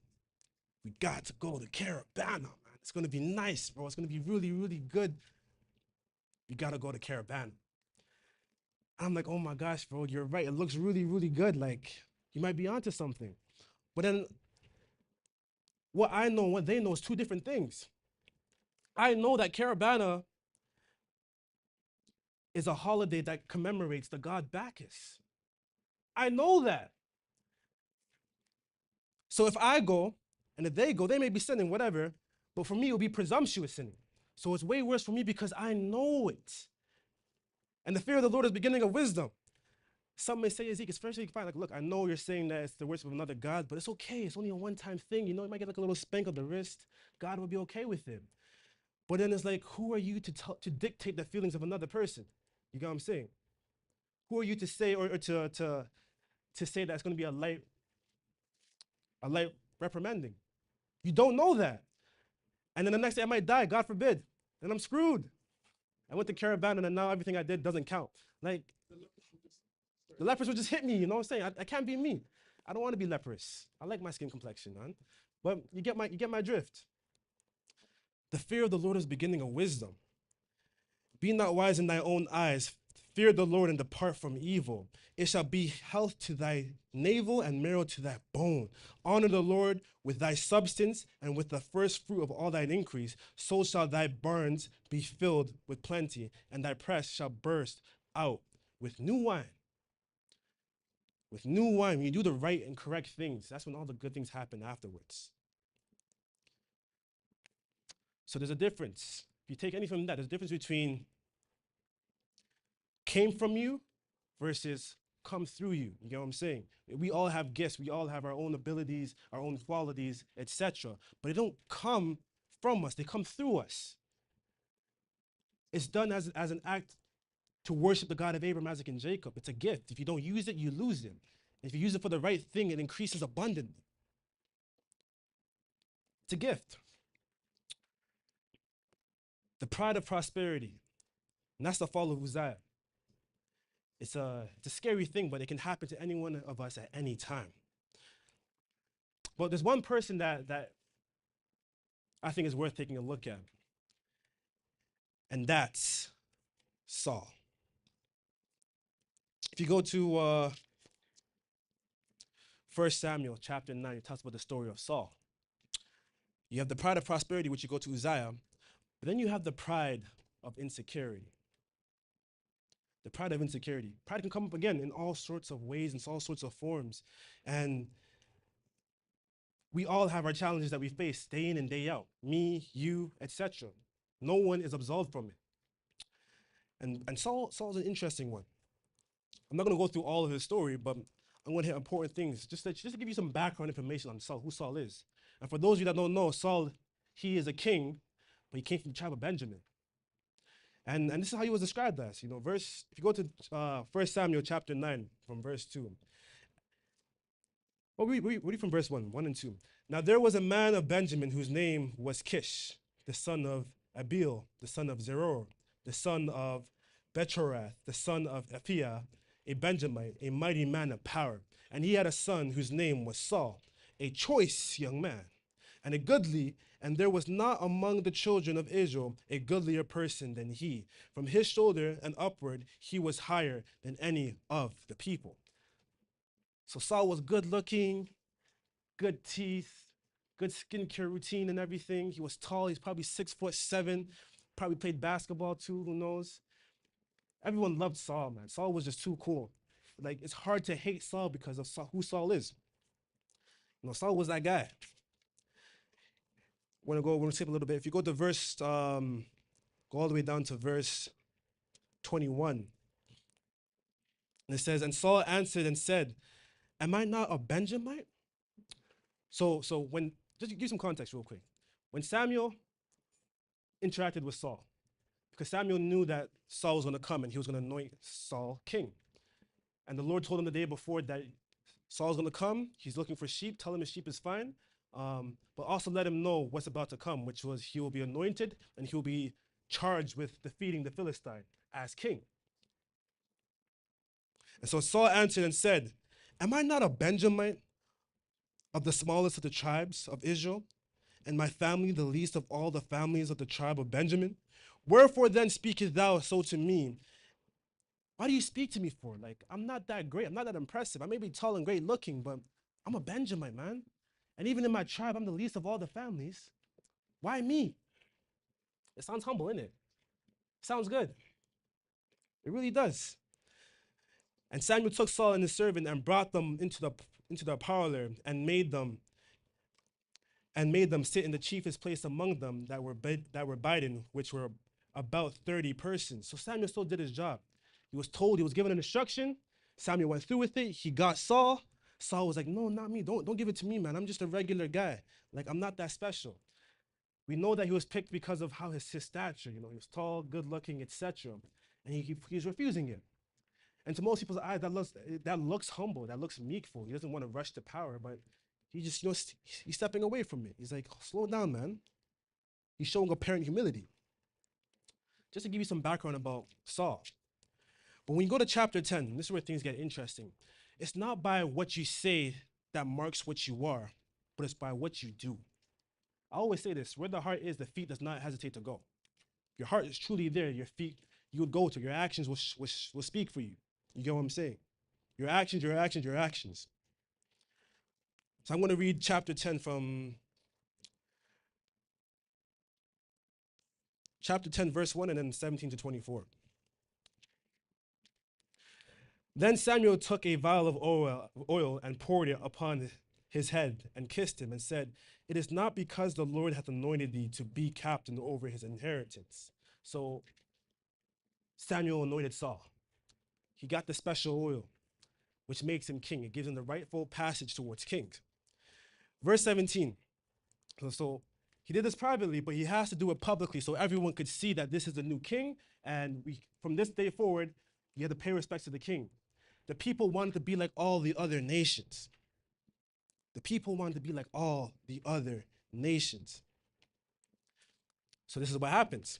We got to go to Carabana, man. It's gonna be nice, bro. It's gonna be really, really good. We gotta go to Carabana. I'm like, oh my gosh, bro, you're right. It looks really, really good. Like, you might be onto something. But then what I know and what they know is two different things. I know that Carabana is a holiday that commemorates the god Bacchus. I know that. So if I go and if they go, they may be sinning, whatever. But for me, it will be presumptuous sinning. So it's way worse for me because I know it. And the fear of the Lord is the beginning of wisdom. Some may say, Ezekiel, especially fine. Like, look, I know you're saying that it's the worship of another God, but it's okay. It's only a one-time thing. You might get like a little spank of the wrist. God will be okay with it. But then it's like, who are you to dictate the feelings of another person? You get what I'm saying? Who are you to say or to say that it's going to be a light reprimanding? You don't know that. And then the next day I might die, God forbid. And I'm screwed. I went to Carabana and now everything I did doesn't count. Like, the lepers would just hit me, you know what I'm saying? I can't be me. I don't want to be leprous. I like my skin complexion, man. But you get my drift. The fear of the Lord is the beginning of wisdom. Be not wise in thy own eyes. Fear the Lord and depart from evil. It shall be health to thy navel and marrow to thy bone. Honor the Lord with thy substance and with the first fruit of all thine increase. So shall thy barns be filled with plenty, and thy press shall burst out with new wine. With new wine, when you do the right and correct things, that's when all the good things happen afterwards. So there's a difference. If you take anything from that, there's a difference between came from you versus come through you. You get what I'm saying? We all have gifts. We all have our own abilities, our own qualities, etc. But they don't come from us. They come through us. It's done as an act to worship the God of Abraham, Isaac, and Jacob. It's a gift. If you don't use it, you lose it. If you use it for the right thing, it increases abundantly. It's a gift. The pride of prosperity. And that's the fall of Uzziah. It's a scary thing, but it can happen to any one of us at any time. But there's one person that I think is worth taking a look at, and that's Saul. If you go to 1 Samuel chapter 9, it talks about the story of Saul. You have the pride of prosperity, which you go to Uzziah, but then you have the pride of insecurity. The pride of insecurity. Pride can come up again in all sorts of ways, in all sorts of forms. And we all have our challenges that we face day in and day out. Me, you, etc. No one is absolved from it. And Saul's an interesting one. I'm not going to go through all of his story, but I'm going to hit important things just to give you some background information on Saul, who Saul is. And for those of you that don't know, Saul, he is a king, but he came from the tribe of Benjamin. And this is how he was described as. If you go to 1 Samuel chapter 9 from verse 2, Well, read from verse 1 and 2. Now there was a man of Benjamin whose name was Kish, the son of Abiel, the son of Zeror, the son of Bechorath, the son of Ephiah, a Benjamite, a mighty man of power. And he had a son whose name was Saul, a choice young man, and a goodly, and there was not among the children of Israel a goodlier person than he. From his shoulder and upward, he was higher than any of the people. So Saul was good looking, good teeth, good skincare routine and everything. He was tall. He's probably 6'7", probably played basketball too, who knows? Everyone loved Saul, man. Saul was just too cool. Like, it's hard to hate Saul because of who Saul is. Saul was that guy. We're gonna skip a little bit. If you go to go all the way down to verse 21. And it says, and Saul answered and said, am I not a Benjamite? So when, just give some context real quick. When Samuel interacted with Saul, because Samuel knew that Saul was going to come and he was going to anoint Saul king. And the Lord told him the day before that Saul's going to come. He's looking for sheep. Tell him his sheep is fine. But also let him know what's about to come, which was he will be anointed and he will be charged with defeating the Philistine as king. And so Saul answered and said, am I not a Benjamite of the smallest of the tribes of Israel, and my family the least of all the families of the tribe of Benjamin? Wherefore then speakest thou so to me? Why do you speak to me for? Like, I'm not that great. I'm not that impressive. I may be tall and great looking, but I'm a Benjamite, man. And even in my tribe, I'm the least of all the families. Why me? It sounds humble, isn't it? Sounds good. It really does. And Samuel took Saul and his servant and brought them into the parlor and made them sit in the chiefest place among them that were biding, which were about 30 persons. So Samuel still did his job. He was told, he was given an instruction. Samuel went through with it. He got Saul. Saul was like, no, not me. Don't give it to me, man. I'm just a regular guy. Like, I'm not that special. We know that he was picked because of how his stature, he was tall, good looking, etc. And he's refusing it. And to most people's eyes, that looks humble, that looks meekful. He doesn't want to rush to power, but he just, he's stepping away from it. He's like, slow down, man. He's showing apparent humility. Just to give you some background about Saul. But when you go to chapter 10, this is where things get interesting. It's not by what you say that marks what you are, but it's by what you do. I always say this, where the heart is, the feet does not hesitate to go. If your heart is truly there, your feet, you would go to. Your actions will speak for you. You get what I'm saying? Your actions, your actions, your actions. So I'm going to read chapter 10 from chapter 10, verse 1, and then 17 to 24. Then Samuel took a vial of oil and poured it upon his head and kissed him and said, it is not because the Lord hath anointed thee to be captain over his inheritance. So Samuel anointed Saul. He got the special oil, which makes him king. It gives him the rightful passage towards kings. Verse 17. So he did this privately, but he has to do it publicly so everyone could see that this is the new king. And from this day forward, you have to pay respects to the king. The people wanted to be like all the other nations. The people wanted to be like all the other nations. So this is what happens.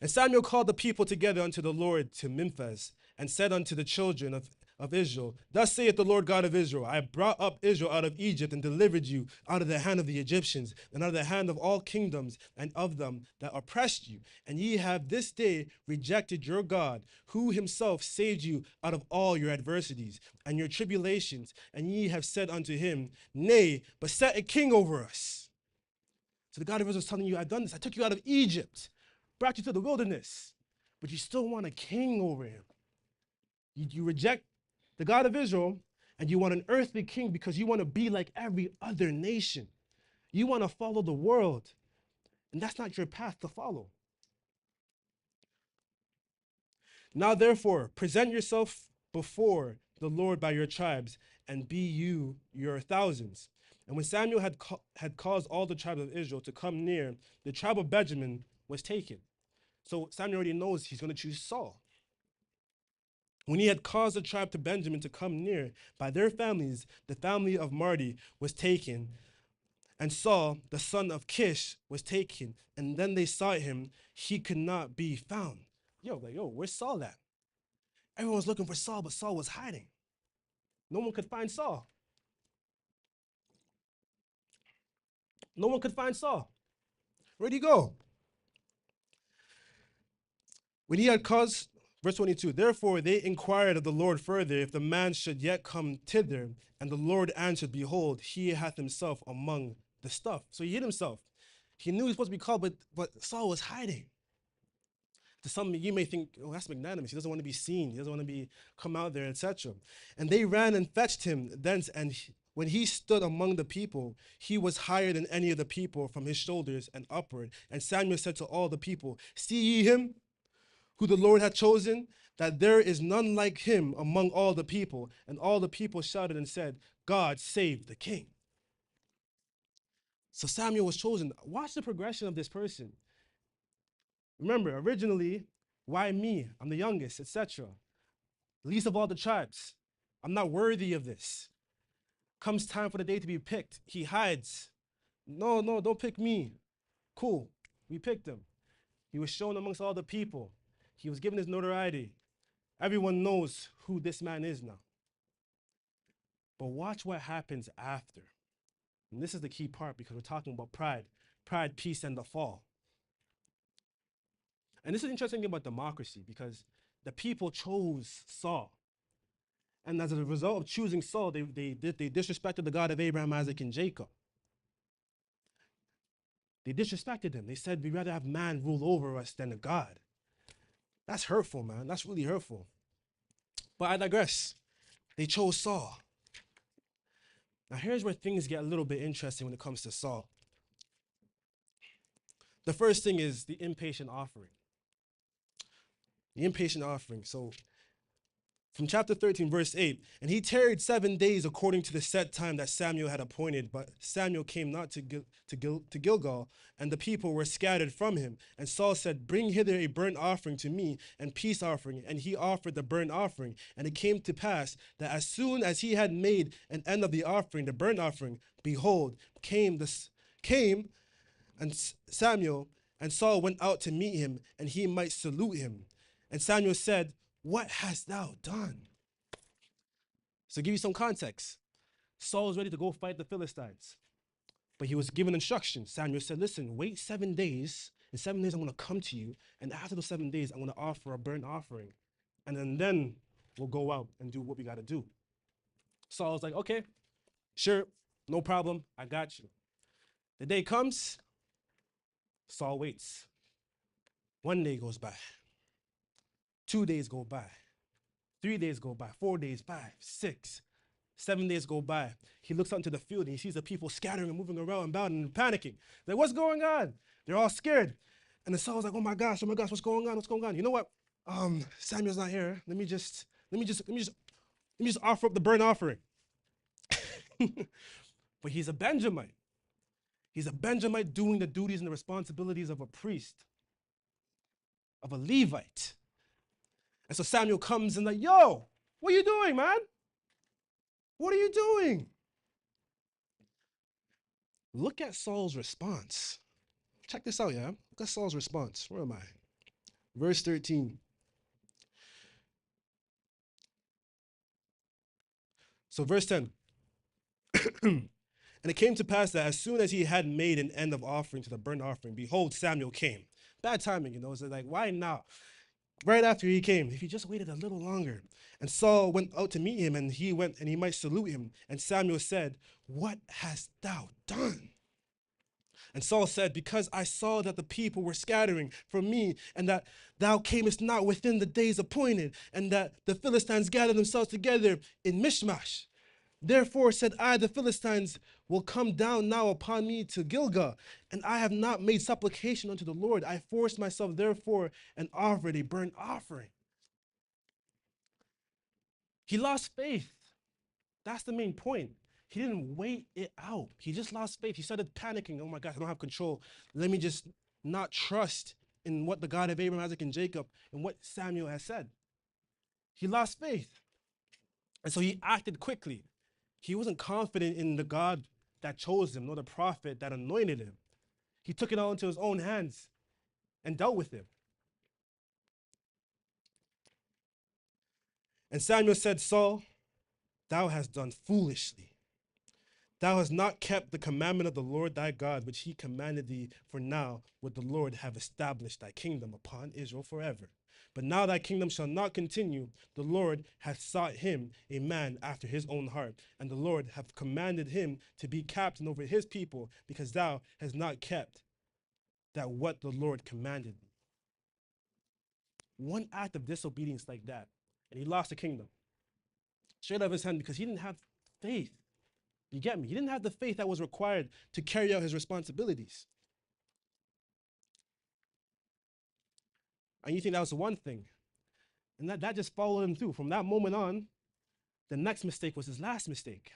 And Samuel called the people together unto the Lord to Memphis and said unto the children of Israel, thus saith the Lord God of Israel, I brought up Israel out of Egypt and delivered you out of the hand of the Egyptians and out of the hand of all kingdoms and of them that oppressed you. And ye have this day rejected your God, who himself saved you out of all your adversities and your tribulations. And ye have said unto him, nay, but set a king over us. So the God of Israel is telling you, I've done this. I took you out of Egypt, brought you to the wilderness, but you still want a king over him. You reject the God of Israel, and you want an earthly king because you want to be like every other nation. You want to follow the world, and that's not your path to follow. Now, therefore, present yourself before the Lord by your tribes, and be you your thousands. And when Samuel had caused all the tribes of Israel to come near, the tribe of Benjamin was taken. So Samuel already knows he's going to choose Saul. When he had caused the tribe to Benjamin to come near by their families, the family of Mardi was taken, and Saul, the son of Kish, was taken. And then they sought him, he could not be found. Yo, where's Saul at? Everyone was looking for Saul, but Saul was hiding. No one could find Saul. No one could find Saul. Where'd he go? When he had caused, verse 22, therefore they inquired of the Lord further if the man should yet come thither. And the Lord answered, behold, he hath himself among the stuff. So he hid himself. He knew he was supposed to be called, but Saul was hiding. To some, you may think, oh, that's magnanimous. He doesn't want to be seen. He doesn't want to be come out there, etc. And they ran and fetched him thence. And when he stood among the people, he was higher than any of the people from his shoulders and upward. And Samuel said to all the people, see ye him who the Lord hath chosen, that there is none like him among all the people. And all the people shouted and said, God save the king. So Samuel was chosen. Watch the progression of this person. Remember, originally, why me? I'm the youngest, etc. Least of all the tribes. I'm not worthy of this. Comes time for the day to be picked. He hides. No, don't pick me. Cool. We picked him. He was shown amongst all the people. He was given his notoriety. Everyone knows who this man is now. But watch what happens after. And this is the key part because we're talking about pride. Pride, peace, and the fall. And this is an interesting thing about democracy because the people chose Saul. And as a result of choosing Saul, they disrespected the God of Abraham, Isaac, and Jacob. They disrespected him. They said, we'd rather have man rule over us than a God. That's hurtful, man. That's really hurtful. But I digress. They chose Saul. Now here's where things get a little bit interesting when it comes to Saul. The first thing is the impatient offering. The impatient offering. So from chapter 13, verse 8, and he tarried 7 days according to the set time that Samuel had appointed, but Samuel came not to Gilgal, and the people were scattered from him. And Saul said, bring hither a burnt offering to me, and peace offering. And he offered the burnt offering. And it came to pass that as soon as he had made an end of the offering, the burnt offering, behold, came and Samuel, and Saul went out to meet him, and he might salute him. And Samuel said, what hast thou done? So to give you some context, Saul was ready to go fight the Philistines, but he was given instructions. Samuel said, listen, wait 7 days. In 7 days, I'm going to come to you. And after those 7 days, I'm going to offer a burnt offering. And then we'll go out and do what we got to do. Saul was like, okay, sure, no problem. I got you. The day comes, Saul waits. 1 day goes by. 2 days go by. 3 days go by. 4 days, 5, 6, 7 days go by. He looks out into the field and he sees the people scattering and moving around and bound and panicking. He's like, what's going on? They're all scared. And the Saul's like, oh my gosh, what's going on? What's going on? You know what? Samuel's not here. Let me just offer up the burnt offering. But he's a Benjamite. He's a Benjamite doing the duties and the responsibilities of a priest, of a Levite. And so Samuel comes and like, yo, what are you doing, man? What are you doing? Look at Saul's response. Check this out, yeah? Look at Saul's response. Where am I? Verse 13. So verse 10. And it came to pass that as soon as he had made an end of offering to the burnt offering, behold, Samuel came. Bad timing, It's like, why now? Right after he came, if he just waited a little longer. And Saul went out to meet him, and he went and he might salute him. And Samuel said, what hast thou done? And Saul said, because I saw that the people were scattering from me, and that thou camest not within the days appointed, and that the Philistines gathered themselves together in Michmash. Therefore said I, the Philistines will come down now upon me to Gilgal, and I have not made supplication unto the Lord. I forced myself therefore and offered a burnt offering. He lost faith. That's the main point. He didn't wait it out. He just lost faith. He started panicking. Oh my gosh, I don't have control. Let me just not trust in what the God of Abraham, Isaac, and Jacob and what Samuel has said. He lost faith. And so he acted quickly. He wasn't confident in the God that chose him, nor the prophet that anointed him. He took it all into his own hands and dealt with him. And Samuel said, Saul, thou hast done foolishly. Thou hast not kept the commandment of the Lord thy God, which he commanded thee, for now would the Lord have established thy kingdom upon Israel forever. But now thy kingdom shall not continue. The Lord hath sought him a man after his own heart, and the Lord hath commanded him to be captain over his people, because thou hast not kept that what the Lord commanded thee. One act of disobedience like that, and he lost the kingdom straight out of his hand because he didn't have faith. You get me? He didn't have the faith that was required to carry out his responsibilities. And you think that was one thing. And that just followed him through. From that moment on, the next mistake was his last mistake.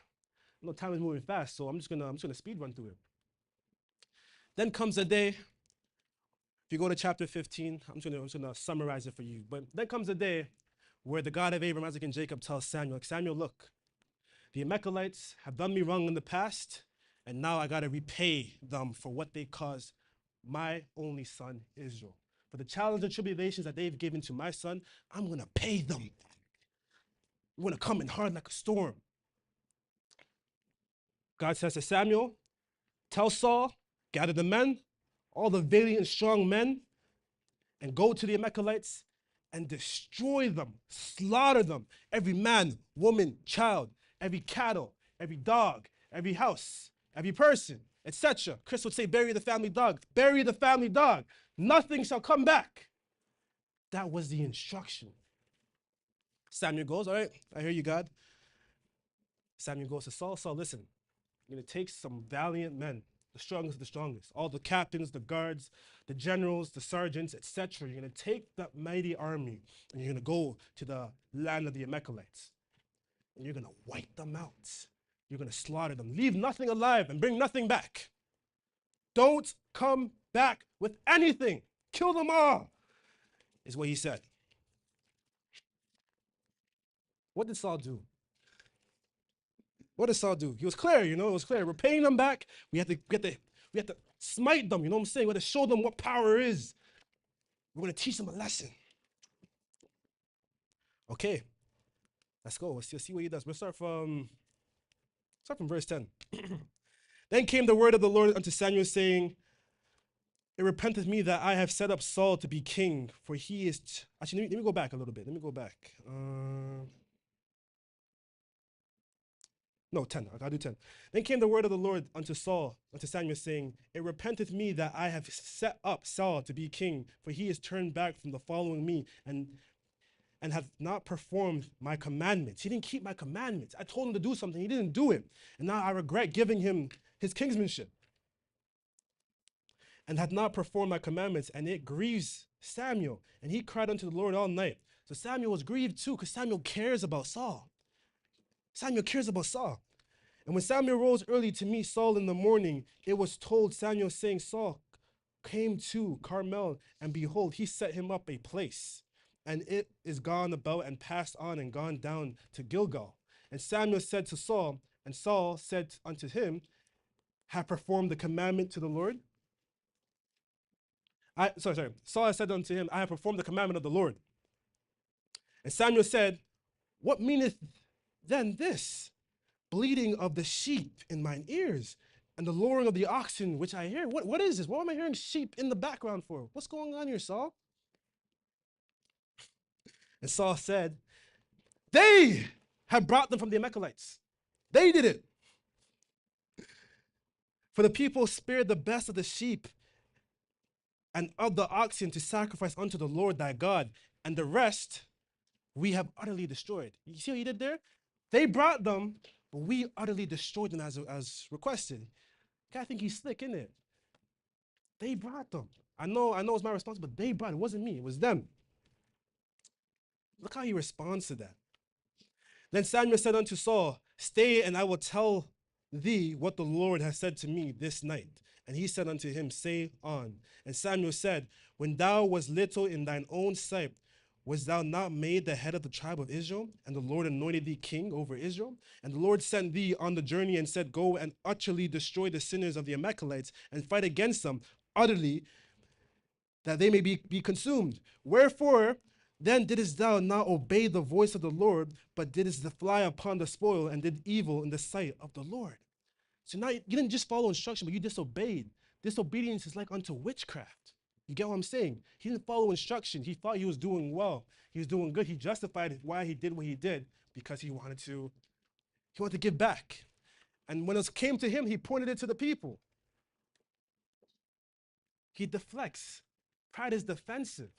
I know time is moving fast, so I'm just gonna speed run through it. Then comes a day. If you go to chapter 15, I'm just gonna summarize it for you. But then comes a day where the God of Abraham, Isaac, and Jacob tells Samuel, Samuel, look, the Amalekites have done me wrong in the past, and now I gotta repay them for what they caused my only son, Israel. For the challenge and tribulations that they've given to my son, I'm gonna pay them. I'm gonna come in hard like a storm. God says to Samuel, tell Saul, gather the men, all the valiant strong men, and go to the Amalekites and destroy them, slaughter them, every man, woman, child, every cattle, every dog, every house, every person, etc. Chris would say, bury the family dog. Bury the family dog. Nothing shall come back. That was the instruction. Samuel goes, all right, I hear you, God. Samuel goes to Saul, Saul, listen, you're going to take some valiant men, the strongest of the strongest, all the captains, the guards, the generals, the sergeants, etc. You're going to take that mighty army and you're going to go to the land of the Amalekites. And you're going to wipe them out. You're going to slaughter them. Leave nothing alive and bring nothing back. Don't come back with anything. Kill them all, is what he said. What did Saul do? What did Saul do? He was clear, it was clear. We're paying them back. We have to smite them, you know what I'm saying? We have to show them what power is. We're going to teach them a lesson. Okay, let's go. Let's see what he does. We'll start from verse 10. Then came the word of the Lord unto Samuel, saying, it repenteth me that I have set up Saul to be king, for he is... Actually, let me go back a little bit. Let me go back. No, 10. I'll do 10. Then came the word of the Lord unto Samuel, saying, it repenteth me that I have set up Saul to be king, for he is turned back from the following me, and hath not performed my commandments. He didn't keep my commandments. I told him to do something. He didn't do it. And now I regret giving him his kingsmanship. And hath not performed my commandments, and it grieves Samuel. And he cried unto the Lord all night. So Samuel was grieved too, because Samuel cares about Saul. Samuel cares about Saul. And when Samuel rose early to meet Saul in the morning, it was told Samuel, saying, Saul came to Carmel, and behold, he set him up a place. And it is gone about and passed on and gone down to Gilgal. And Samuel said to Saul, and Saul said unto him, have performed the commandment to the Lord? Saul said unto him, I have performed the commandment of the Lord. And Samuel said, what meaneth then this? Bleating of the sheep in mine ears, and the lowing of the oxen which I hear. What is this? Why am I hearing sheep in the background for? What's going on here, Saul? And Saul said, they have brought them from the Amalekites. They did it. For the people spared the best of the sheep and of the oxen to sacrifice unto the Lord thy God, and the rest we have utterly destroyed. You see what he did there? They brought them, but we utterly destroyed them as requested. I think he's slick, isn't it? They brought them. I know it's my responsibility, but they brought it. It wasn't me, it was them. Look how he responds to that. Then Samuel said unto Saul, stay, and I will tell thee what the Lord has said to me this night. And he said unto him, say on. And Samuel said, when thou wast little in thine own sight, Was thou not made the head of the tribe of Israel? And the Lord anointed thee king over Israel? And the Lord sent thee on the journey and said, Go and utterly destroy the sinners of the Amalekites and fight against them utterly, that they may be consumed. Wherefore then didst thou not obey the voice of the Lord, but didst fly upon the spoil and did evil in the sight of the Lord? So now you didn't just follow instruction, but you disobeyed. Disobedience is like unto witchcraft. You get what I'm saying? He didn't follow instruction. He thought he was doing well. He was doing good. He justified why he did what he did because he wanted to give back. And when it came to him, he pointed it to the people. He deflects. Pride is defensive.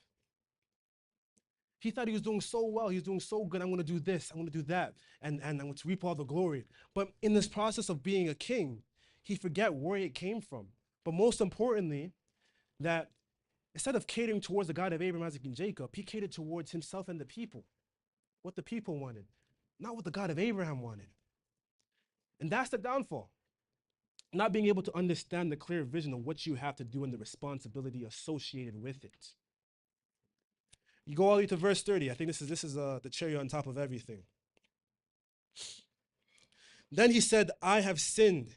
He thought he was doing so well. He was doing so good. I'm going to do this. I'm going to do that. And I'm going to reap all the glory. But in this process of being a king, he forget where it came from. But most importantly, that instead of catering towards the God of Abraham, Isaac, and Jacob, he catered towards himself and the people. What the people wanted, not what the God of Abraham wanted. And that's the downfall. Not being able to understand the clear vision of what you have to do and the responsibility associated with it. You go all the way to verse 30. I think this is the cherry on top of everything. Then he said, I have sinned,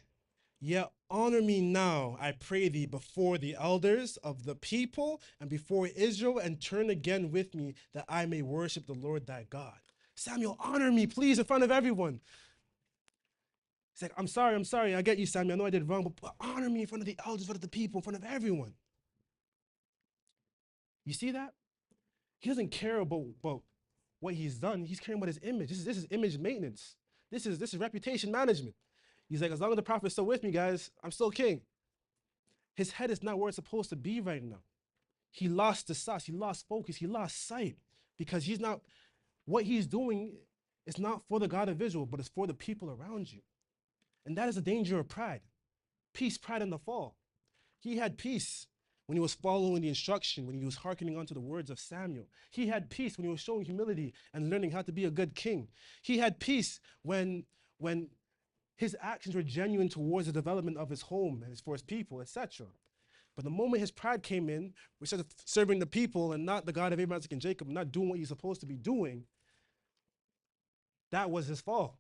yet honor me now, I pray thee, before the elders of the people and before Israel, and turn again with me, that I may worship the Lord thy God. Samuel, honor me, please, in front of everyone. He's like, I'm sorry, I get you, Samuel, I know I did wrong, but honor me in front of the elders, in front of the people, in front of everyone. You see that? He doesn't care about what he's done. He's caring about his image. This is image maintenance. This is reputation management. He's like, as long as the prophet's still with me, guys, I'm still king. His head is not where it's supposed to be right now. He lost the sauce. He lost focus. He lost sight because what he's doing is not for the God of Israel, but it's for the people around you. And that is the danger of pride. Peace, pride, and the fall. He had peace when he was following the instruction, when he was hearkening onto the words of Samuel. He had peace when he was showing humility and learning how to be a good king. He had peace when his actions were genuine towards the development of his home and for his people, etc. But the moment his pride came in, instead of serving the people and not the God of Abraham, Isaac, and Jacob, not doing what he's supposed to be doing, that was his fall.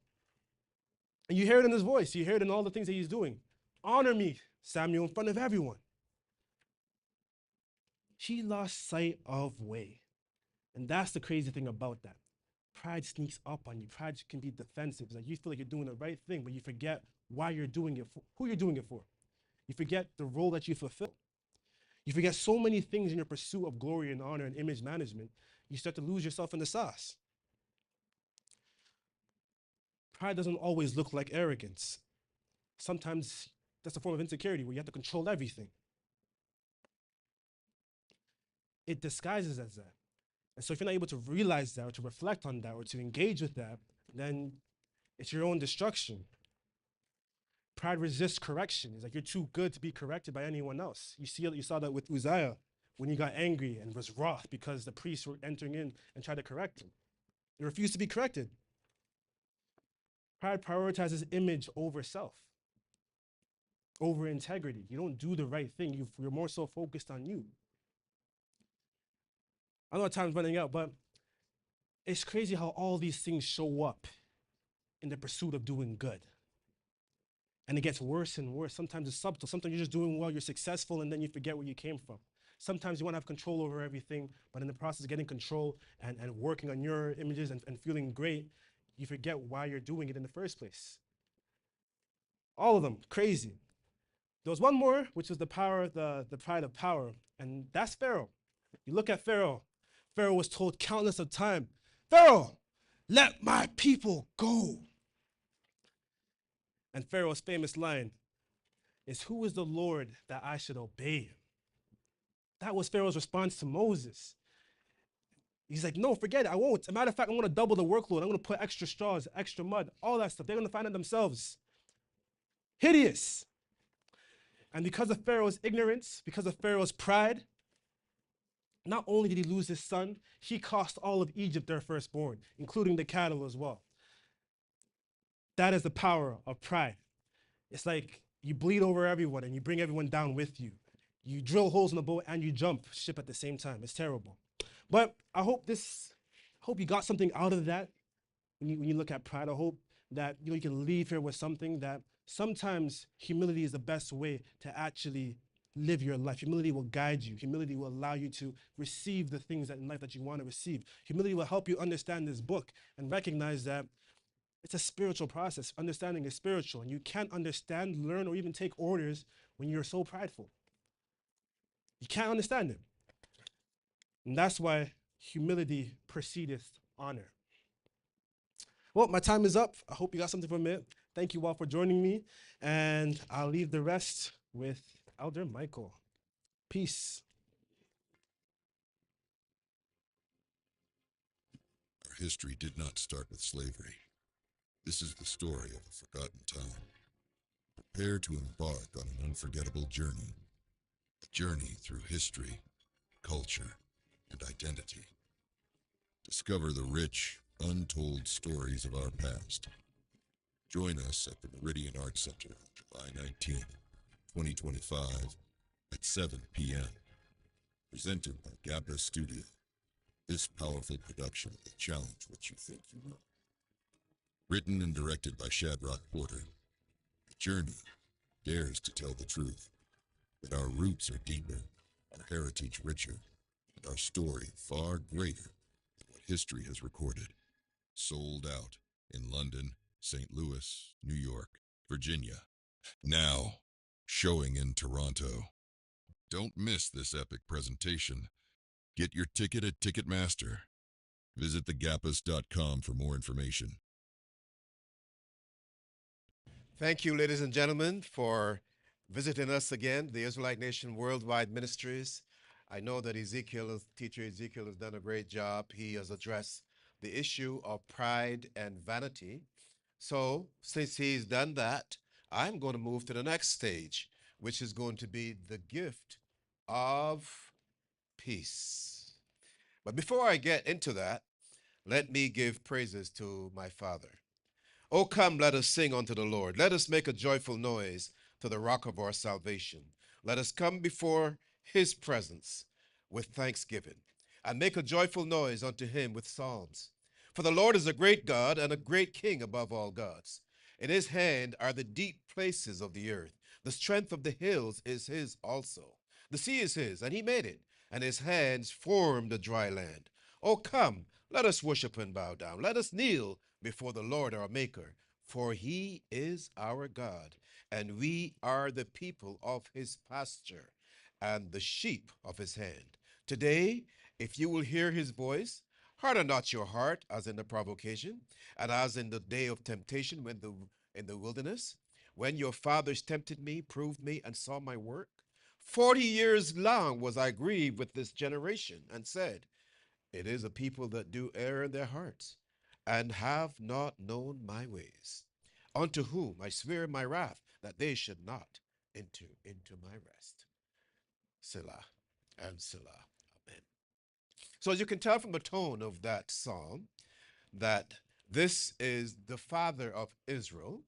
And you hear it in his voice. You hear it in all the things that he's doing. Honor me, Samuel, in front of everyone. He lost sight of way. And that's the crazy thing about that. Pride sneaks up on you. Pride can be defensive. It's like you feel like you're doing the right thing, but you forget why you're doing it for, who you're doing it for. You forget the role that you fulfill. You forget so many things in your pursuit of glory and honor and image management. You start to lose yourself in the sauce. Pride doesn't always look like arrogance. Sometimes that's a form of insecurity where you have to control everything. It disguises as that. And so if you're not able to realize that or to reflect on that or to engage with that, then it's your own destruction. Pride resists correction. It's like you're too good to be corrected by anyone else. You saw that with Uzziah when he got angry and was wroth because the priests were entering in and tried to correct him. He refused to be corrected. Pride prioritizes image over self, over integrity. You don't do the right thing. You're more so focused on you. I know time's running out, but it's crazy how all these things show up in the pursuit of doing good. And it gets worse and worse. Sometimes it's subtle. Sometimes you're just doing well, you're successful, and then you forget where you came from. Sometimes you want to have control over everything, but in the process of getting control and working on your images and feeling great, you forget why you're doing it in the first place. All of them, crazy. There was one more, which was the pride of power, and that's Pharaoh. You look at Pharaoh. Pharaoh was told countless of times, Pharaoh, let my people go. And Pharaoh's famous line is, who is the Lord that I should obey? That was Pharaoh's response to Moses. He's like, no, forget it, I won't. As a matter of fact, I'm going to double the workload. I'm going to put extra straws, extra mud, all that stuff. They're going to find it themselves. Hideous. And because of Pharaoh's ignorance, because of Pharaoh's pride, not only did he lose his son, he cost all of Egypt their firstborn, including the cattle as well. That is the power of pride. It's like you bleed over everyone and you bring everyone down with you. You drill holes in the boat and you jump ship at the same time. It's terrible. But I hope you got something out of that when you look at pride. I hope that you can leave here with something that sometimes humility is the best way to actually live your life. Humility will guide you. Humility will allow you to receive the things that in life that you want to receive. Humility will help you understand this book and recognize that it's a spiritual process. Understanding is spiritual, and you can't understand, learn, or even take orders when you're so prideful. You can't understand it. And that's why humility precedeth honor. Well, my time is up. I hope you got something from it. Thank you all for joining me, and I'll leave the rest with Elder Michael. Peace. Our history did not start with slavery. This is the story of a forgotten time. Prepare to embark on an unforgettable journey. A journey through history, culture, and identity. Discover the rich, untold stories of our past. Join us at the Meridian Arts Center on July 19th, 2025 at 7 p.m. Presented by Gabba Studio. This powerful production will challenge what you think you know. Written and directed by Shadrach Porter. The journey dares to tell the truth, that our roots are deeper, our heritage richer, and our story far greater than what history has recorded. Sold out in London, St. Louis, New York, Virginia. Now, showing in Toronto. Don't miss this epic presentation. Get your ticket at Ticketmaster. Visit thegappas.com for more information. Thank you, ladies and gentlemen, for visiting us again, the Israelite Nation Worldwide Ministries. I know that teacher Ezekiel, has done a great job. He has addressed the issue of pride and vanity. So, since he's done that, I'm going to move to the next stage, which is going to be the gift of peace. But before I get into that, let me give praises to my Father. Oh, come, let us sing unto the Lord. Let us make a joyful noise to the rock of our salvation. Let us come before his presence with thanksgiving and make a joyful noise unto him with psalms. For the Lord is a great God and a great King above all gods. In his hand are the deep places of the earth. The strength of the hills is his also. The sea is his, and he made it, and his hands formed the dry land. Oh, come, let us worship and bow down. Let us kneel before the Lord our Maker, for he is our God, and we are the people of his pasture and the sheep of his hand. Today, if you will hear his voice, harden not your heart as in the provocation, and as in the day of temptation in the wilderness, when your fathers tempted me, proved me, and saw my work. 40 years long was I grieved with this generation, and said, it is a people that do err in their hearts, and have not known my ways, unto whom I swear my wrath, that they should not enter into my rest. Selah and Selah. Amen. So, as you can tell from the tone of that psalm, that this is the Father of Israel,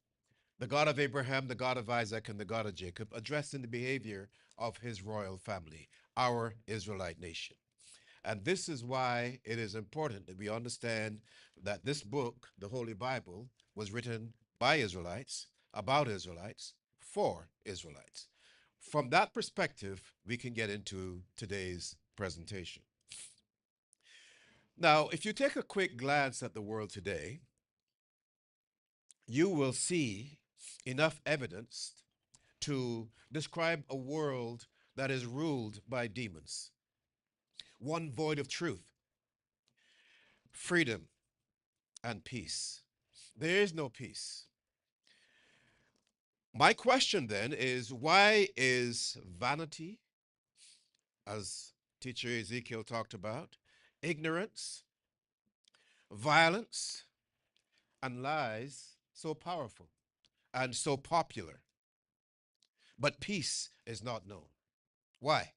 the God of Abraham, the God of Isaac, and the God of Jacob, addressing the behavior of his royal family, our Israelite nation. And this is why it is important that we understand that this book, the Holy Bible, was written by Israelites, about Israelites, for Israelites. From that perspective, we can get into today's presentation. Now, if you take a quick glance at the world today, you will see enough evidence to describe a world that is ruled by demons, one void of truth, freedom, and peace. There is no peace. My question then is, why is vanity, as teacher Ezekiel talked about, ignorance, violence, and lies so powerful and so popular, but peace is not known? Why?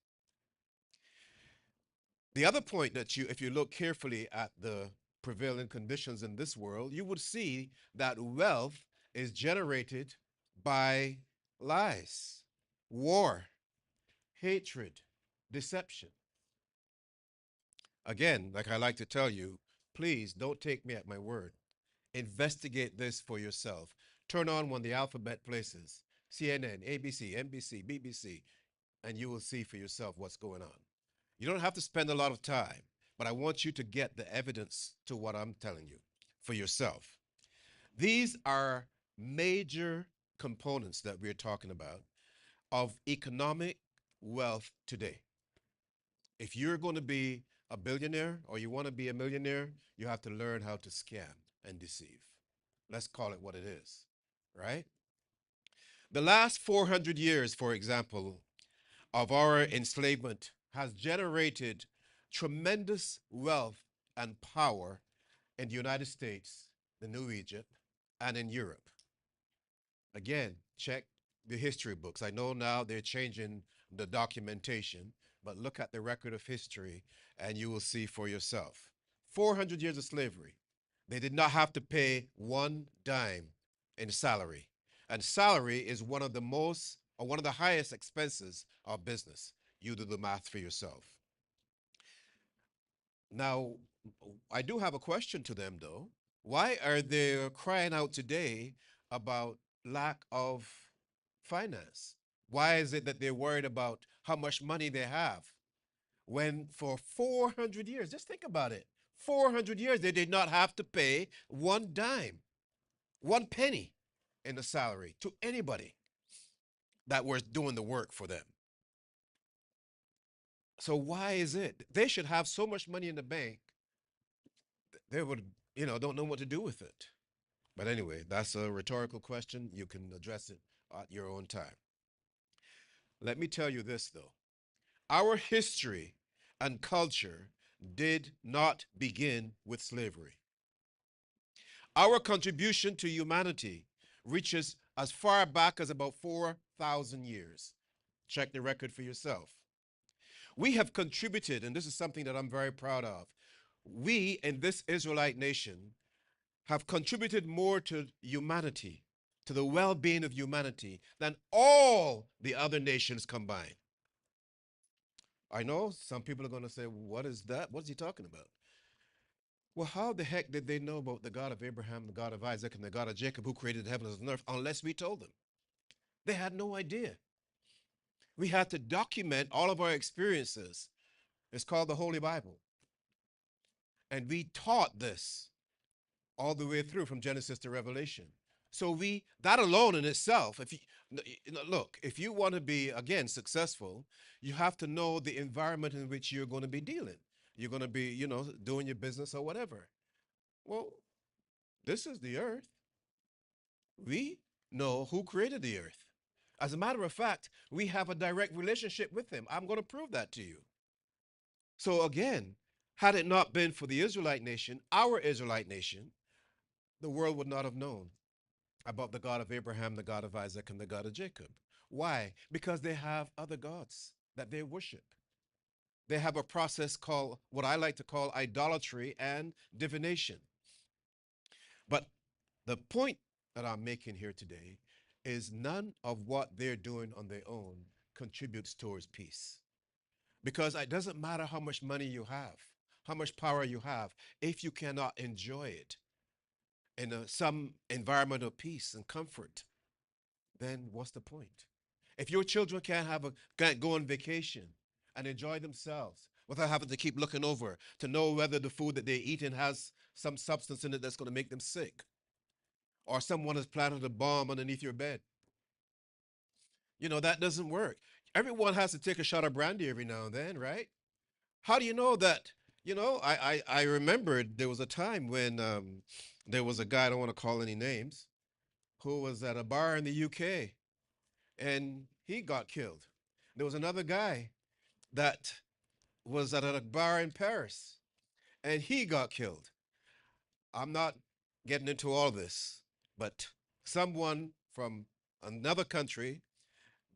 The other point that if you look carefully at the prevailing conditions in this world, you would see that wealth is generated by lies, war, hatred, deception. Again, like I like to tell you, please don't take me at my word. Investigate this for yourself. Turn on one of the alphabet places, CNN, ABC, NBC, BBC, and you will see for yourself what's going on. You don't have to spend a lot of time, but I want you to get the evidence to what I'm telling you for yourself. These are major components that we're talking about of economic wealth today. If you're going to be a billionaire or you want to be a millionaire, you have to learn how to scam and deceive. Let's call it what it is, right? The last 400 years, for example, of our enslavement has generated tremendous wealth and power in the United States, the New Egypt, and in Europe. Again, check the history books. I know now they're changing the documentation, but look at the record of history and you will see for yourself. 400 years of slavery. They did not have to pay one dime in salary. And salary is one of the most or one of the highest expenses of business. You do the math for yourself. Now, I do have a question to them though. Why are they crying out today about lack of finance? Why is it that they're worried about how much money they have when for 400 years, just think about it, 400 years they did not have to pay one dime, one penny in the salary to anybody that was doing the work for them. So why is it they should have so much money in the bank they would, don't know what to do with it? But anyway, that's a rhetorical question. You can address it at your own time. Let me tell you this, though. Our history and culture did not begin with slavery. Our contribution to humanity reaches as far back as about 4,000 years. Check the record for yourself. We have contributed, and this is something that I'm very proud of. We in this Israelite nation have contributed more to humanity, to the well being of humanity, than all the other nations combined. I know some people are going to say, what is that? What's he talking about? Well, how the heck did they know about the God of Abraham, the God of Isaac, and the God of Jacob who created the heavens and earth unless we told them? They had no idea. We had to document all of our experiences. It's called the Holy Bible. And we taught this all the way through from Genesis to Revelation. So that alone in itself, if look, if you want to be, again, successful, you have to know the environment in which you're going to be dealing. You're going to be, doing your business or whatever. Well, this is the earth. We know who created the earth. As a matter of fact, we have a direct relationship with him. I'm going to prove that to you. So again, had it not been for the Israelite nation, our Israelite nation, the world would not have known about the God of Abraham, the God of Isaac, and the God of Jacob. Why? Because they have other gods that they worship. They have a process called what I like to call idolatry and divination. But the point that I'm making here today is none of what they're doing on their own contributes towards peace. Because it doesn't matter how much money you have, how much power you have, if you cannot enjoy it in some environment of peace and comfort, then what's the point? If your children can't go on vacation and enjoy themselves without having to keep looking over to know whether the food that they're eating has some substance in it that's going to make them sick, or someone has planted a bomb underneath your bed, that doesn't work. Everyone has to take a shot of brandy every now and then, right? How do you know that? I remembered there was a time when there was a guy, I don't want to call any names, who was at a bar in the UK and he got killed. There was another guy that was at a bar in Paris and he got killed. I'm not getting into all this, but someone from another country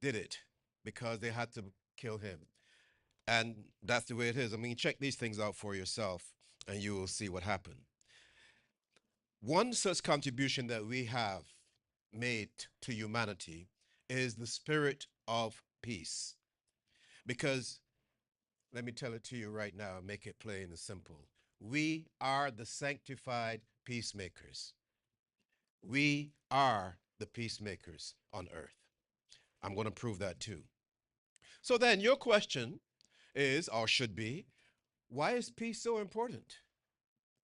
did it because they had to kill him. And that's the way it is. I mean, check these things out for yourself and you will see what happened. One such contribution that we have made to humanity is the spirit of peace. Because Let me tell it to you right now and make it plain and simple. We are the sanctified peacemakers. We are the peacemakers on earth. I'm going to prove that too. So then, your question is, or should be, why is peace so important?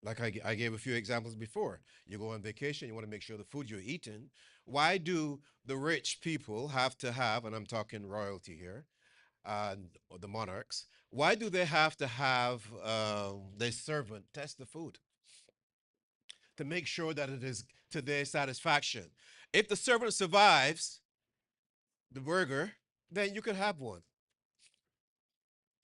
Like I gave a few examples before. You go on vacation, you want to make sure the food you're eating. Why do the rich people have to have, and I'm talking royalty here, or the monarchs, why do they have to have their servant test the food to make sure that it is to their satisfaction? If the servant survives the burger, then you can have one.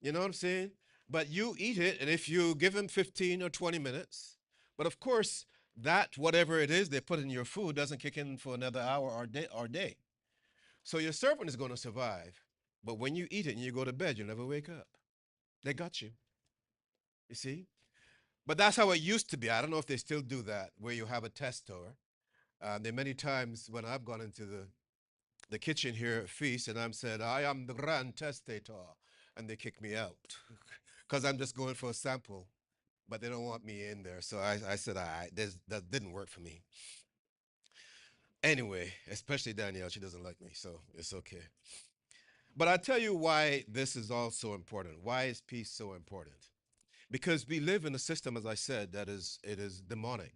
You know what I'm saying? But you eat it, and if you give him 15 or 20 minutes, but of course, that whatever it is they put in your food doesn't kick in for another hour or day. So your servant is going to survive. But when you eat it and you go to bed, you never wake up. They got you. You see? But that's how it used to be. I don't know if they still do that, where you have a tester. There are many times when I've gone into the kitchen here at Feast and I'm said, I am the grand testator. And they kick me out because I'm just going for a sample, but they don't want me in there. So I said, all right, that didn't work for me. Anyway, especially Danielle, she doesn't like me, so it's okay. But I tell you why this is all so important. Why is peace so important? Because we live in a system, as I said, it is demonic,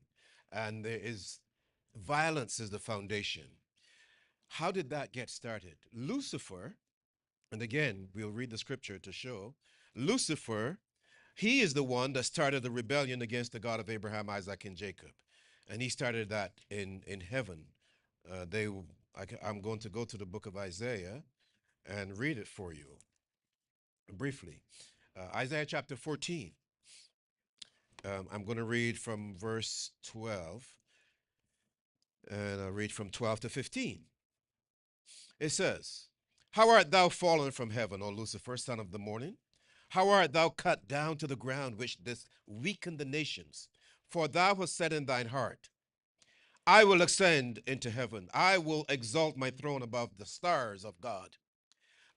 and there is violence is the foundation. How did that get started? Lucifer, and again, we'll read the scripture to show Lucifer, he is the one that started the rebellion against the God of Abraham, Isaac, and Jacob. And he started that in heaven. I'm going to go to the book of Isaiah and read it for you briefly. Isaiah chapter 14. I'm going to read from verse 12, and I'll read from 12 to 15. It says, how art thou fallen from heaven, O Lucifer, son of the morning? How art thou cut down to the ground, which didst weaken the nations? For thou hast said in thine heart, I will ascend into heaven. I will exalt my throne above the stars of God.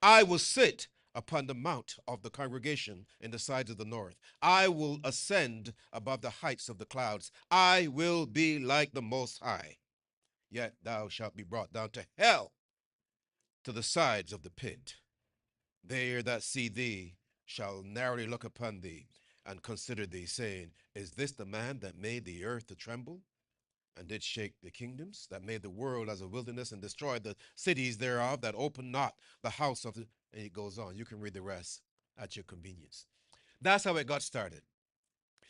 I will sit upon the mount of the congregation in the sides of the north. I will ascend above the heights of the clouds. I will be like the Most High. Yet thou shalt be brought down to hell, to the sides of the pit. They that see thee shall narrowly look upon thee and consider thee, saying, is this the man that made the earth to tremble, and did shake the kingdoms, that made the world as a wilderness, and destroyed the cities thereof, that opened not the house of the... And it goes on. You can read the rest at your convenience. That's how it got started.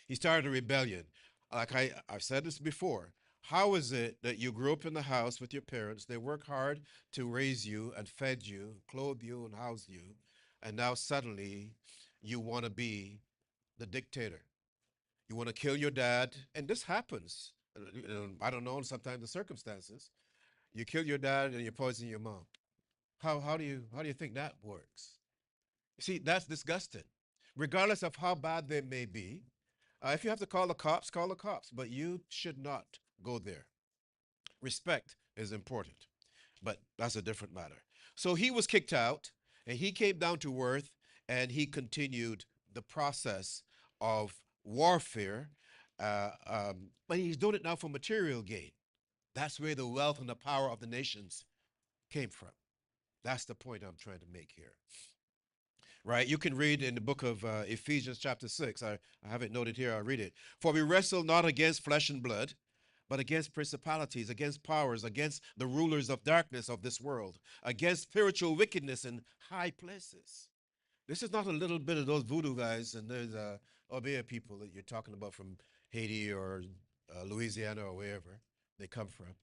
He started a rebellion. I've said this before. How is it that you grew up in the house with your parents? They work hard to raise you and fed you, clothe you, and house you, and now suddenly you want to be the dictator. You want to kill your dad, and this happens. I don't know, sometimes the circumstances. You kill your dad and you poison your mom. How do you think that works? You see, that's disgusting. Regardless of how bad they may be, if you have to call the cops, call the cops. But you should not go there. Respect is important, but that's a different matter. So he was kicked out, and he came down to earth, and he continued the process of warfare. But he's doing it now for material gain. That's where the wealth and the power of the nations came from. That's the point I'm trying to make here. Right? You can read in the book of Ephesians chapter 6. I have it noted here. I'll read it. For we wrestle not against flesh and blood, but against principalities, against powers, against the rulers of darkness of this world, against spiritual wickedness in high places. This is not a little bit of those voodoo guys and there's Obeah people that you're talking about from Haiti or Louisiana or wherever they come from.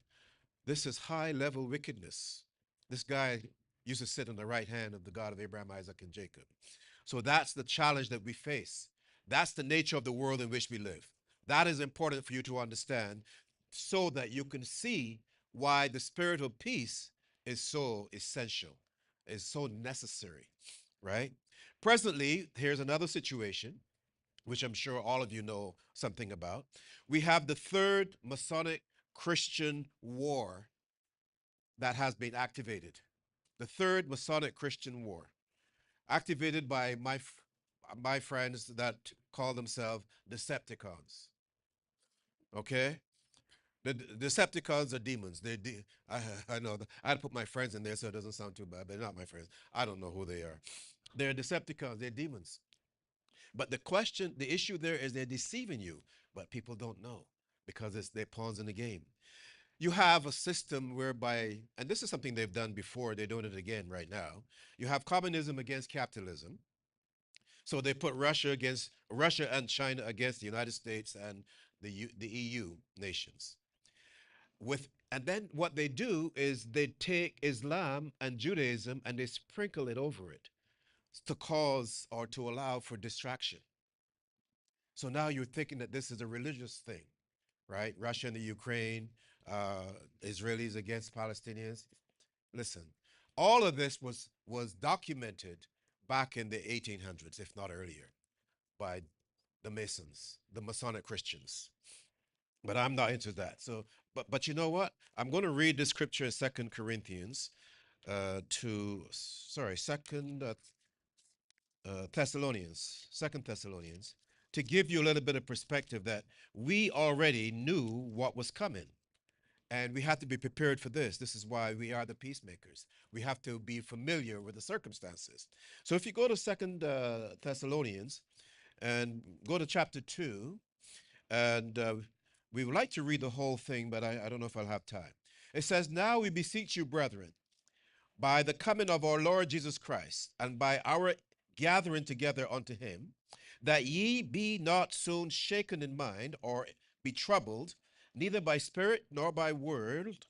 This is high level wickedness. This guy used to sit on the right hand of the God of Abraham, Isaac, and Jacob. So that's the challenge that we face. That's the nature of the world in which we live. That is important for you to understand so that you can see why the spirit of peace is so essential, is so necessary, right? Presently, here's another situation, which I'm sure all of you know something about. We have the third Masonic Christian war that has been activated. The third Masonic Christian war, activated by my friends that call themselves Decepticons. Okay? The Decepticons are demons. I know. I had to put my friends in there so it doesn't sound too bad, but they're not my friends. I don't know who they are. They're Decepticons. They're demons. But the issue there is they're deceiving you, but people don't know because they're pawns in the game. You have a system whereby, and this is something they've done before, they're doing it again right now. You have communism against capitalism. So they put Russia and China against the United States and the EU nations. And then what they do is they take Islam and Judaism and they sprinkle it over it to cause or to allow for distraction. So now you're thinking that this is a religious thing, right? Russia and the Ukraine, Israelis against Palestinians. Listen, all of this was documented back in the 1800s, if not earlier, by the Masons, the Masonic Christians. But I'm not into that. So, but you know what? I'm going to read the scripture in Second Corinthians, Second Thessalonians, Second Thessalonians, to give you a little bit of perspective that we already knew what was coming. And we have to be prepared for this. This is why we are the peacemakers. We have to be familiar with the circumstances. So if you go to Second Thessalonians and go to chapter 2, and we would like to read the whole thing, but I don't know if I'll have time. It says, "Now we beseech you, brethren, by the coming of our Lord Jesus Christ, and by our gathering together unto him, that ye be not soon shaken in mind, or be troubled, neither by spirit, nor by word,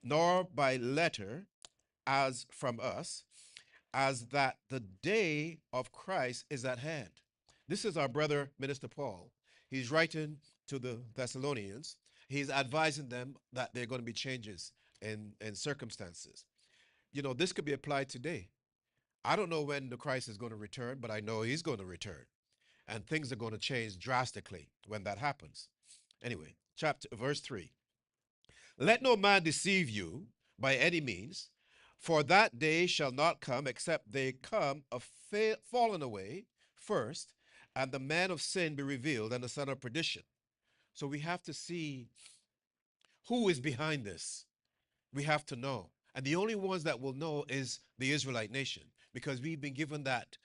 nor by letter, as from us, as that the day of Christ is at hand." This is our brother, Minister Paul. He's writing to the Thessalonians. He's advising them that there are going to be changes in circumstances. You know, this could be applied today. I don't know when the Christ is going to return, but I know he's going to return. And things are going to change drastically when that happens. Anyway, verse 3. "Let no man deceive you by any means, for that day shall not come except they come of fallen away first, and the man of sin be revealed, and the son of perdition." So we have to see who is behind this. We have to know. And the only ones that will know is the Israelite nation, because we've been given that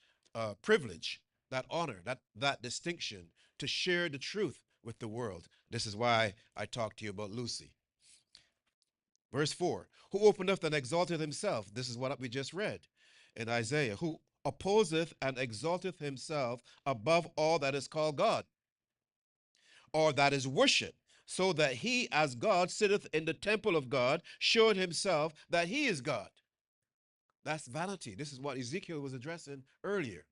privilege, that honor, that distinction to share the truth with the world. This is why I talked to you about Lucy. Verse 4, "Who openeth and exalteth himself?" This is what we just read in Isaiah. "Who opposeth and exalteth himself above all that is called God, or that is worship, so that he as God sitteth in the temple of God, showing himself that he is God." That's vanity. This is what Ezekiel was addressing earlier,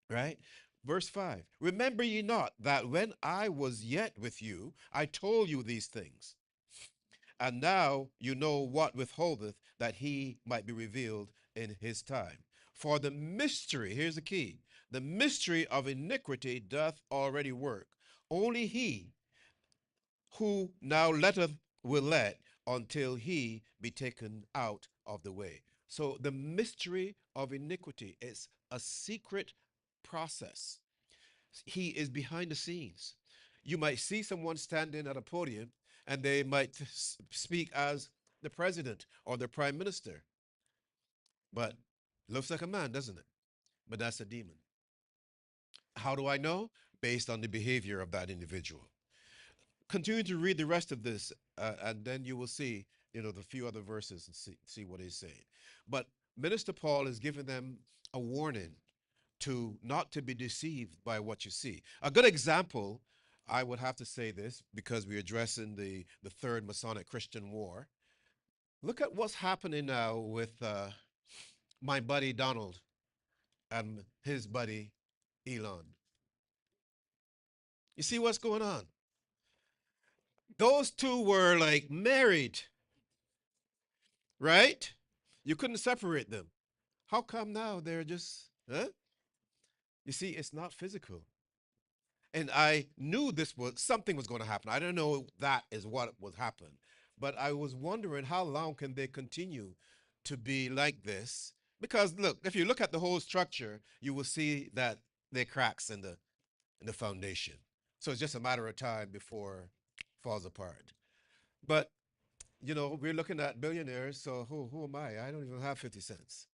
right? Verse 5, "Remember ye not that when I was yet with you, I told you these things? And now you know what withholdeth, that he might be revealed in his time. For the mystery," here's the key, "the mystery of iniquity doth already work. Only he who now letteth will let until he be taken out of the way." So the mystery of iniquity is a secret process. He is behind the scenes. You might see someone standing at a podium and they might speak as the president or the prime minister, but looks like a man, doesn't it? But that's a demon. How do I know? Based on the behavior of that individual. Continue to read the rest of this, and then you will see, the few other verses and see what he's saying. But Minister Paul is giving them a warning to not to be deceived by what you see. A good example, I would have to say this because we're addressing the third Masonic Christian War. Look at what's happening now with my buddy Donald and his buddy Elon. You see what's going on? Those two were like married, right? You couldn't separate them. How come now they're just, huh? You see, it's not physical. And I knew something was going to happen. I don't know that is what would happen, but I was wondering how long can they continue to be like this? Because look, if you look at the whole structure, you will see that there are cracks in the foundation. So it's just a matter of time before it falls apart. But we're looking at billionaires, so who am I? I don't even have 50 cents.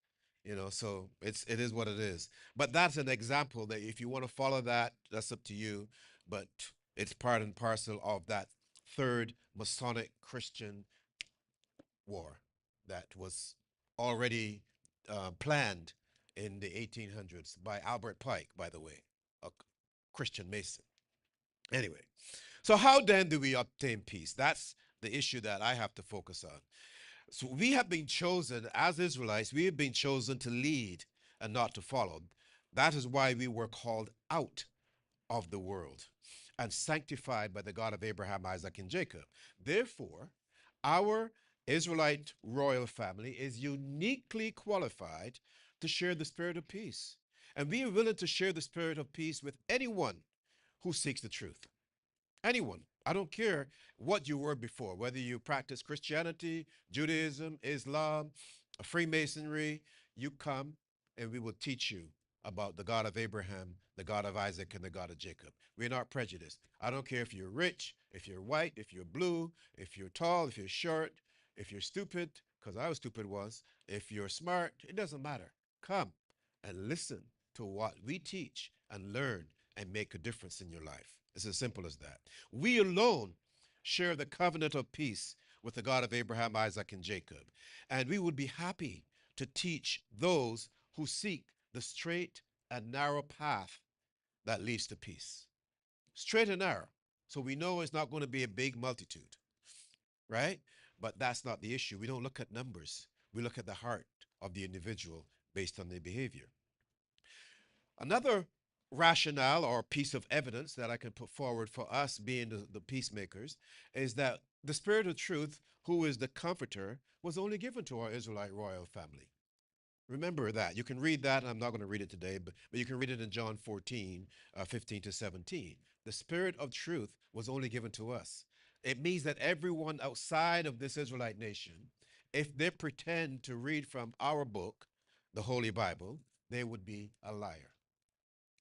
So it is what it is. But that's an example that if you want to follow that, that's up to you. But it's part and parcel of that third Masonic Christian war that was already planned in the 1800s by Albert Pike, by the way, a Christian Mason. Anyway, so how then do we obtain peace? That's the issue that I have to focus on. So we have been chosen as Israelites, we have been chosen to lead and not to follow. That is why we were called out of the world and sanctified by the God of Abraham, Isaac, and Jacob. Therefore, our Israelite royal family is uniquely qualified to share the spirit of peace. And we are willing to share the spirit of peace with anyone who seeks the truth. Anyone. I don't care what you were before, whether you practice Christianity, Judaism, Islam, Freemasonry, you come and we will teach you about the God of Abraham, the God of Isaac, and the God of Jacob. We're not prejudiced. I don't care if you're rich, if you're white, if you're blue, if you're tall, if you're short, if you're stupid, because I was stupid once, if you're smart, it doesn't matter. Come and listen to what we teach and learn and make a difference in your life. It's as simple as that. We alone share the covenant of peace with the God of Abraham, Isaac, and Jacob. And we would be happy to teach those who seek the straight and narrow path that leads to peace. Straight and narrow. So we know it's not going to be a big multitude, right? But that's not the issue. We don't look at numbers. We look at the heart of the individual based on their behavior. Another rationale or piece of evidence that I can put forward for us being the peacemakers is that the Spirit of truth, who is the comforter, was only given to our Israelite royal family. Remember that. You can read that. I'm not going to read it today, but you can read it in John 14, 15 to 17. The Spirit of truth was only given to us. It means that everyone outside of this Israelite nation, if they pretend to read from our book, the Holy Bible, they would be a liar.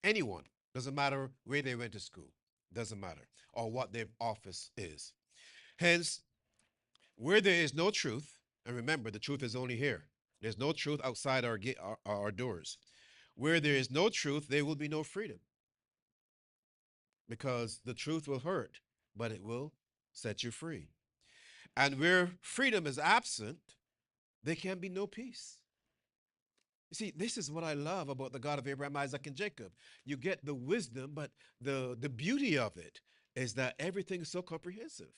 Anyone, doesn't matter where they went to school, doesn't matter, or what their office is. Hence, where there is no truth, and remember, the truth is only here. There's no truth outside our doors. Where there is no truth, there will be no freedom. Because the truth will hurt, but it will set you free. And where freedom is absent, there can be no peace. You see, this is what I love about the God of Abraham, Isaac, and Jacob. You get the wisdom, but the beauty of it is that everything is so comprehensive.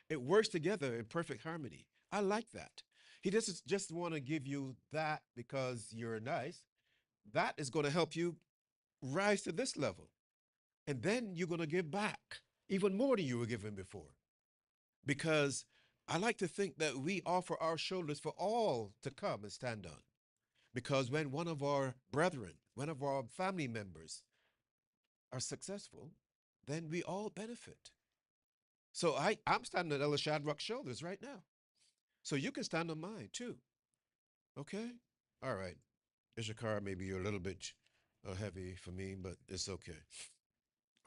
It works together in perfect harmony. I like that. He doesn't just want to give you that because you're nice. That is going to help you rise to this level. And then you're going to give back even more than you were given before. Because I like to think that we offer our shoulders for all to come and stand on. Because when one of our brethren, one of our family members are successful, then we all benefit. So I'm standing on Ella Shadrach's shoulders right now. So you can stand on mine too. Okay? All right. Ishakar, maybe you're a little bit heavy for me, but it's okay.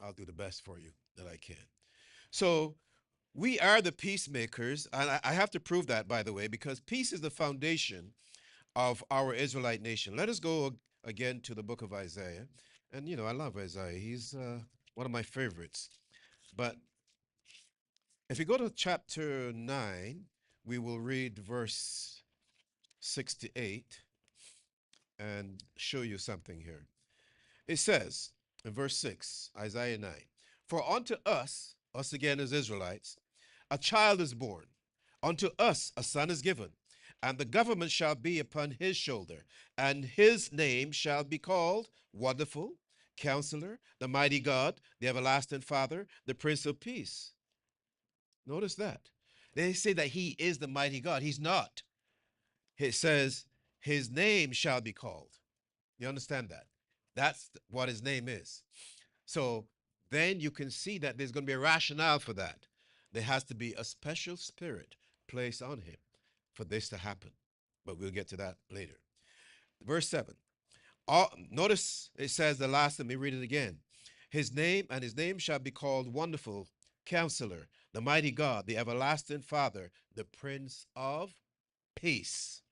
I'll do the best for you that I can. So we are the peacemakers. And I have to prove that, by the way, because peace is the foundation of our Israelite nation. Let us go again to the book of Isaiah. And, I love Isaiah. He's one of my favorites. But if you go to chapter 9, we will read verse 6 to 8 and show you something here. It says in verse 6, Isaiah 9, for unto us again as Israelites, a child is born, unto us a son is given, and the government shall be upon his shoulder, and his name shall be called Wonderful, Counselor, the Mighty God, the Everlasting Father, the Prince of Peace. Notice that. They say that he is the mighty God. He's not. It says his name shall be called. You understand that? That's what his name is. So then you can see that there's going to be a rationale for that. There has to be a special spirit placed on him for this to happen. But we'll get to that later. Verse 7. Notice it says the last, let me read it again. His name shall be called Wonderful Counselor, the Mighty God, the Everlasting Father, the Prince of Peace.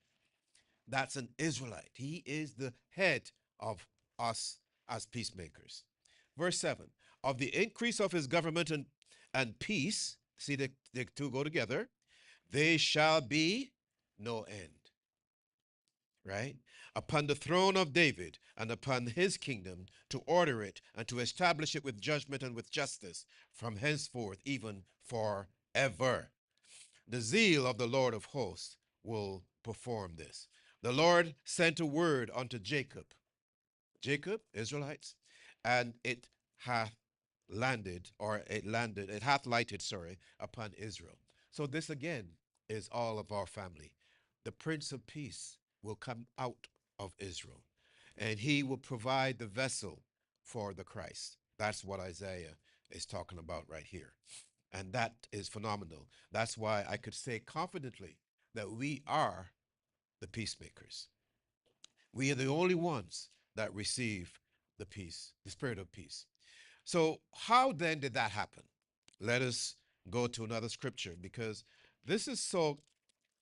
That's an Israelite. He is the head of us as peacemakers. Verse 7, of the increase of his government and peace, see the two go together, they shall be no end, right? Upon the throne of David and upon his kingdom, to order it and to establish it with judgment and with justice from henceforth, even forever. The zeal of the Lord of hosts will perform this. The Lord sent a word unto Jacob, Israelites, and it hath it hath lighted, upon Israel. So this again is all of our family. The Prince of Peace will come out of Israel, and he will provide the vessel for the Christ. That's what Isaiah is talking about right here. And that is phenomenal. That's why I could say confidently that we are the peacemakers. We are the only ones that receive the peace, the spirit of peace. So, how then did that happen? Let us go to another scripture because this is so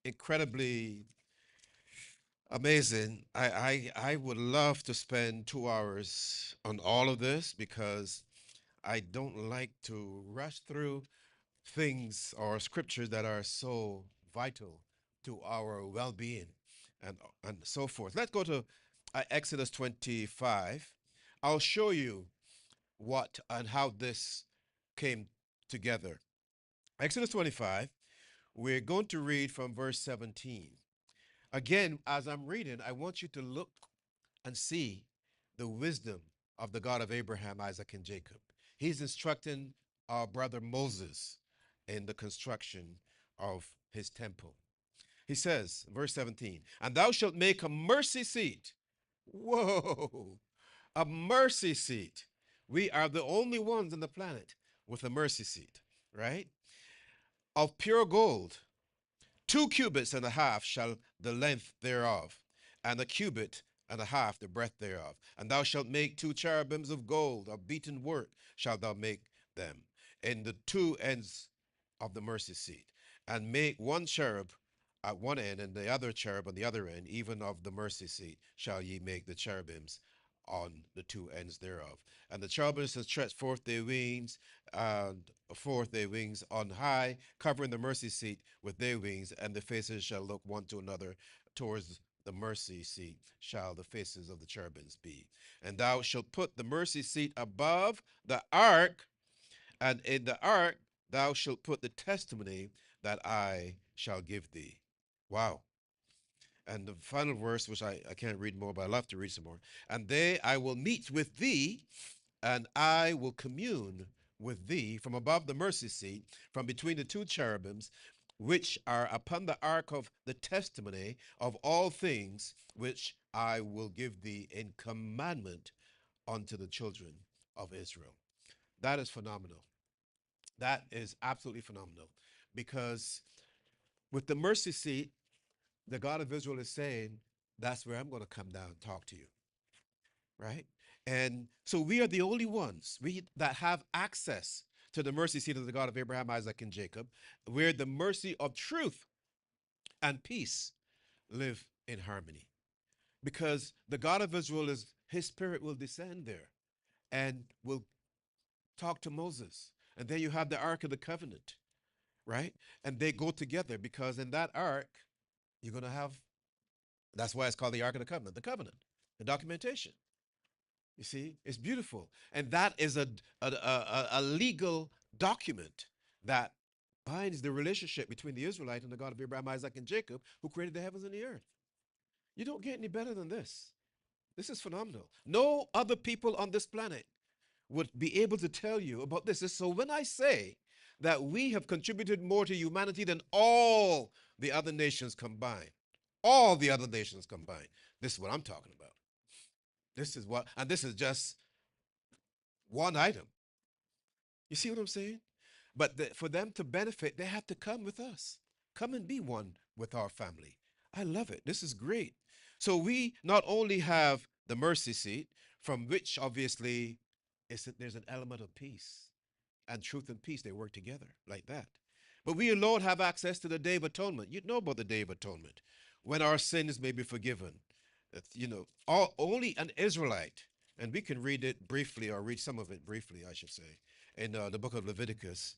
incredibly amazing. I would love to spend 2 hours on all of this because I don't like to rush through things or scriptures that are so vital to our well-being and so forth. Let's go to Exodus 25. I'll show you what and how this came together. Exodus 25, we're going to read from verse 17. Again, as I'm reading, I want you to look and see the wisdom of the God of Abraham, Isaac, and Jacob. He's instructing our brother Moses in the construction of his temple. He says, verse 17, and thou shalt make a mercy seat. Whoa, a mercy seat. We are the only ones on the planet with a mercy seat, right? Of pure gold. 2 cubits and a half shall the length thereof, and a cubit and a half the breadth thereof. And thou shalt make 2 cherubims of gold, of beaten work shalt thou make them, in the 2 ends of the mercy seat. And make 1 cherub at one end, and the other cherub on the other end, even of the mercy seat, shall ye make the cherubims on the 2 ends thereof. And the cherubims shall stretch forth their wings, and forth their wings on high, covering the mercy seat with their wings, and the faces shall look one to another towards the mercy seat shall the faces of the cherubims be. And thou shalt put the mercy seat above the ark, and in the ark thou shalt put the testimony that I shall give thee. Wow. And the final verse, which I can't read more, but I love to read some more. And they I will meet with thee, and I will commune with thee from above the mercy seat, from between the 2 cherubims, which are upon the ark of the testimony of all things, which I will give thee in commandment unto the children of Israel. That is phenomenal. That is absolutely phenomenal because with the mercy seat, the God of Israel is saying, that's where I'm going to come down and talk to you, right? And so we are the only ones that have access to the mercy seat of the God of Abraham, Isaac, and Jacob, where the mercy of truth and peace live in harmony. Because the God of Israel his spirit will descend there and will talk to Moses. And then you have the Ark of the Covenant, right? And they go together because in that ark, you're going to have, that's why it's called the Ark of the covenant, the documentation. You see, it's beautiful. And that is a legal document that binds the relationship between the Israelite and the God of Abraham, Isaac, and Jacob, who created the heavens and the earth. You don't get any better than this. This is phenomenal. No other people on this planet would be able to tell you about this. So when I say that we have contributed more to humanity than all the other nations combined, all the other nations combined, this is what I'm talking about. And this is just one item. You see what I'm saying? But for them to benefit, they have to come with us. Come and be one with our family. I love it. This is great. So we not only have the mercy seat, from which obviously there's an element of peace. And truth and peace, they work together like that. But we alone have access to the Day of Atonement. You know about the Day of Atonement, when our sins may be forgiven. Only an Israelite, and we can read it briefly, or read some of it briefly, I should say, in the book of Leviticus.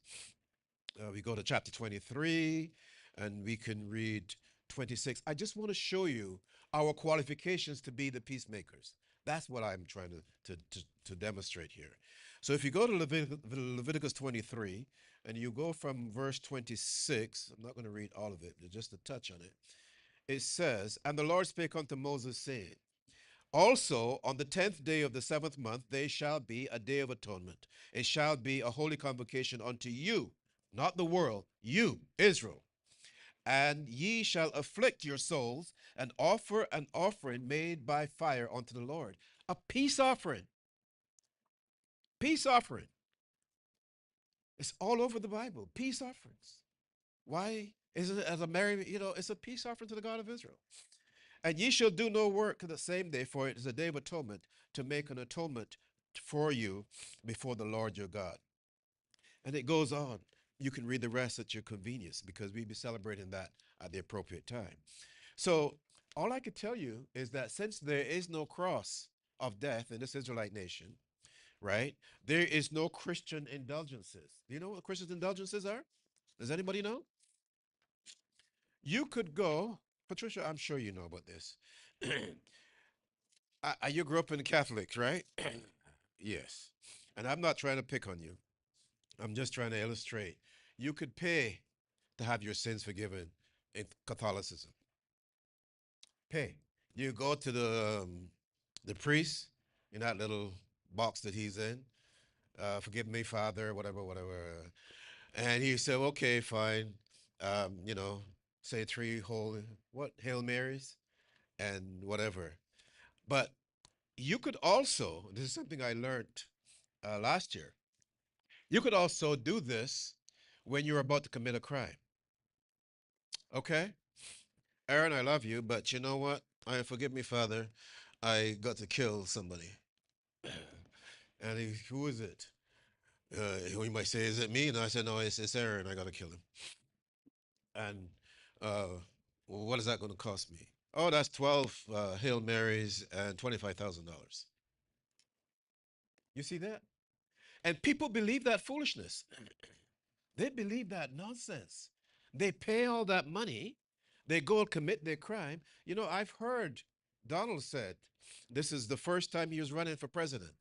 We go to chapter 23, and we can read 26. I just want to show you our qualifications to be the peacemakers. That's what I'm trying to demonstrate here. So if you go to Leviticus 23, and you go from verse 26, I'm not going to read all of it, but just a touch on it. It says, "And the Lord spake unto Moses, saying, Also on the 10th day of the 7th month there shall be a day of atonement. It shall be a holy convocation unto you, not the world, you, Israel. And ye shall afflict your souls and offer an offering made by fire unto the Lord." A peace offering. Peace offering. It's all over the Bible. Peace offerings. Why is it as a merry, it's a peace offering to the God of Israel. "And ye shall do no work the same day, for it is a day of atonement, to make an atonement for you before the Lord your God." And it goes on. You can read the rest at your convenience, because we'll be celebrating that at the appropriate time. So all I can tell you is that since there is no cross of death in this Israelite nation, right, there is no Christian indulgences. Do you know what Christian indulgences are? Does anybody know? You could go, Patricia, I'm sure you know about this. You grew up in the Catholics, right? Yes. And I'm not trying to pick on you. I'm just trying to illustrate. You could pay to have your sins forgiven in Catholicism. Pay. You go to the priest in that little box that he's in. Forgive me, Father, whatever, whatever. And he said, okay, fine. Say three Hail Marys and whatever. But you could also, this is something I learned last year, you could also do this when you're about to commit a crime. Okay? Aaron, I love you, but you know what? Forgive me, Father. I got to kill somebody. And who is it? Who you might say, is it me? And I said, no, it's Aaron. I got to kill him. And well, what is that going to cost me? Oh, that's 12 Hail Marys and $25,000. You see that? And people believe that foolishness. They believe that nonsense. They pay all that money. They go and commit their crime. I've heard Donald said this is the first time he was running for president.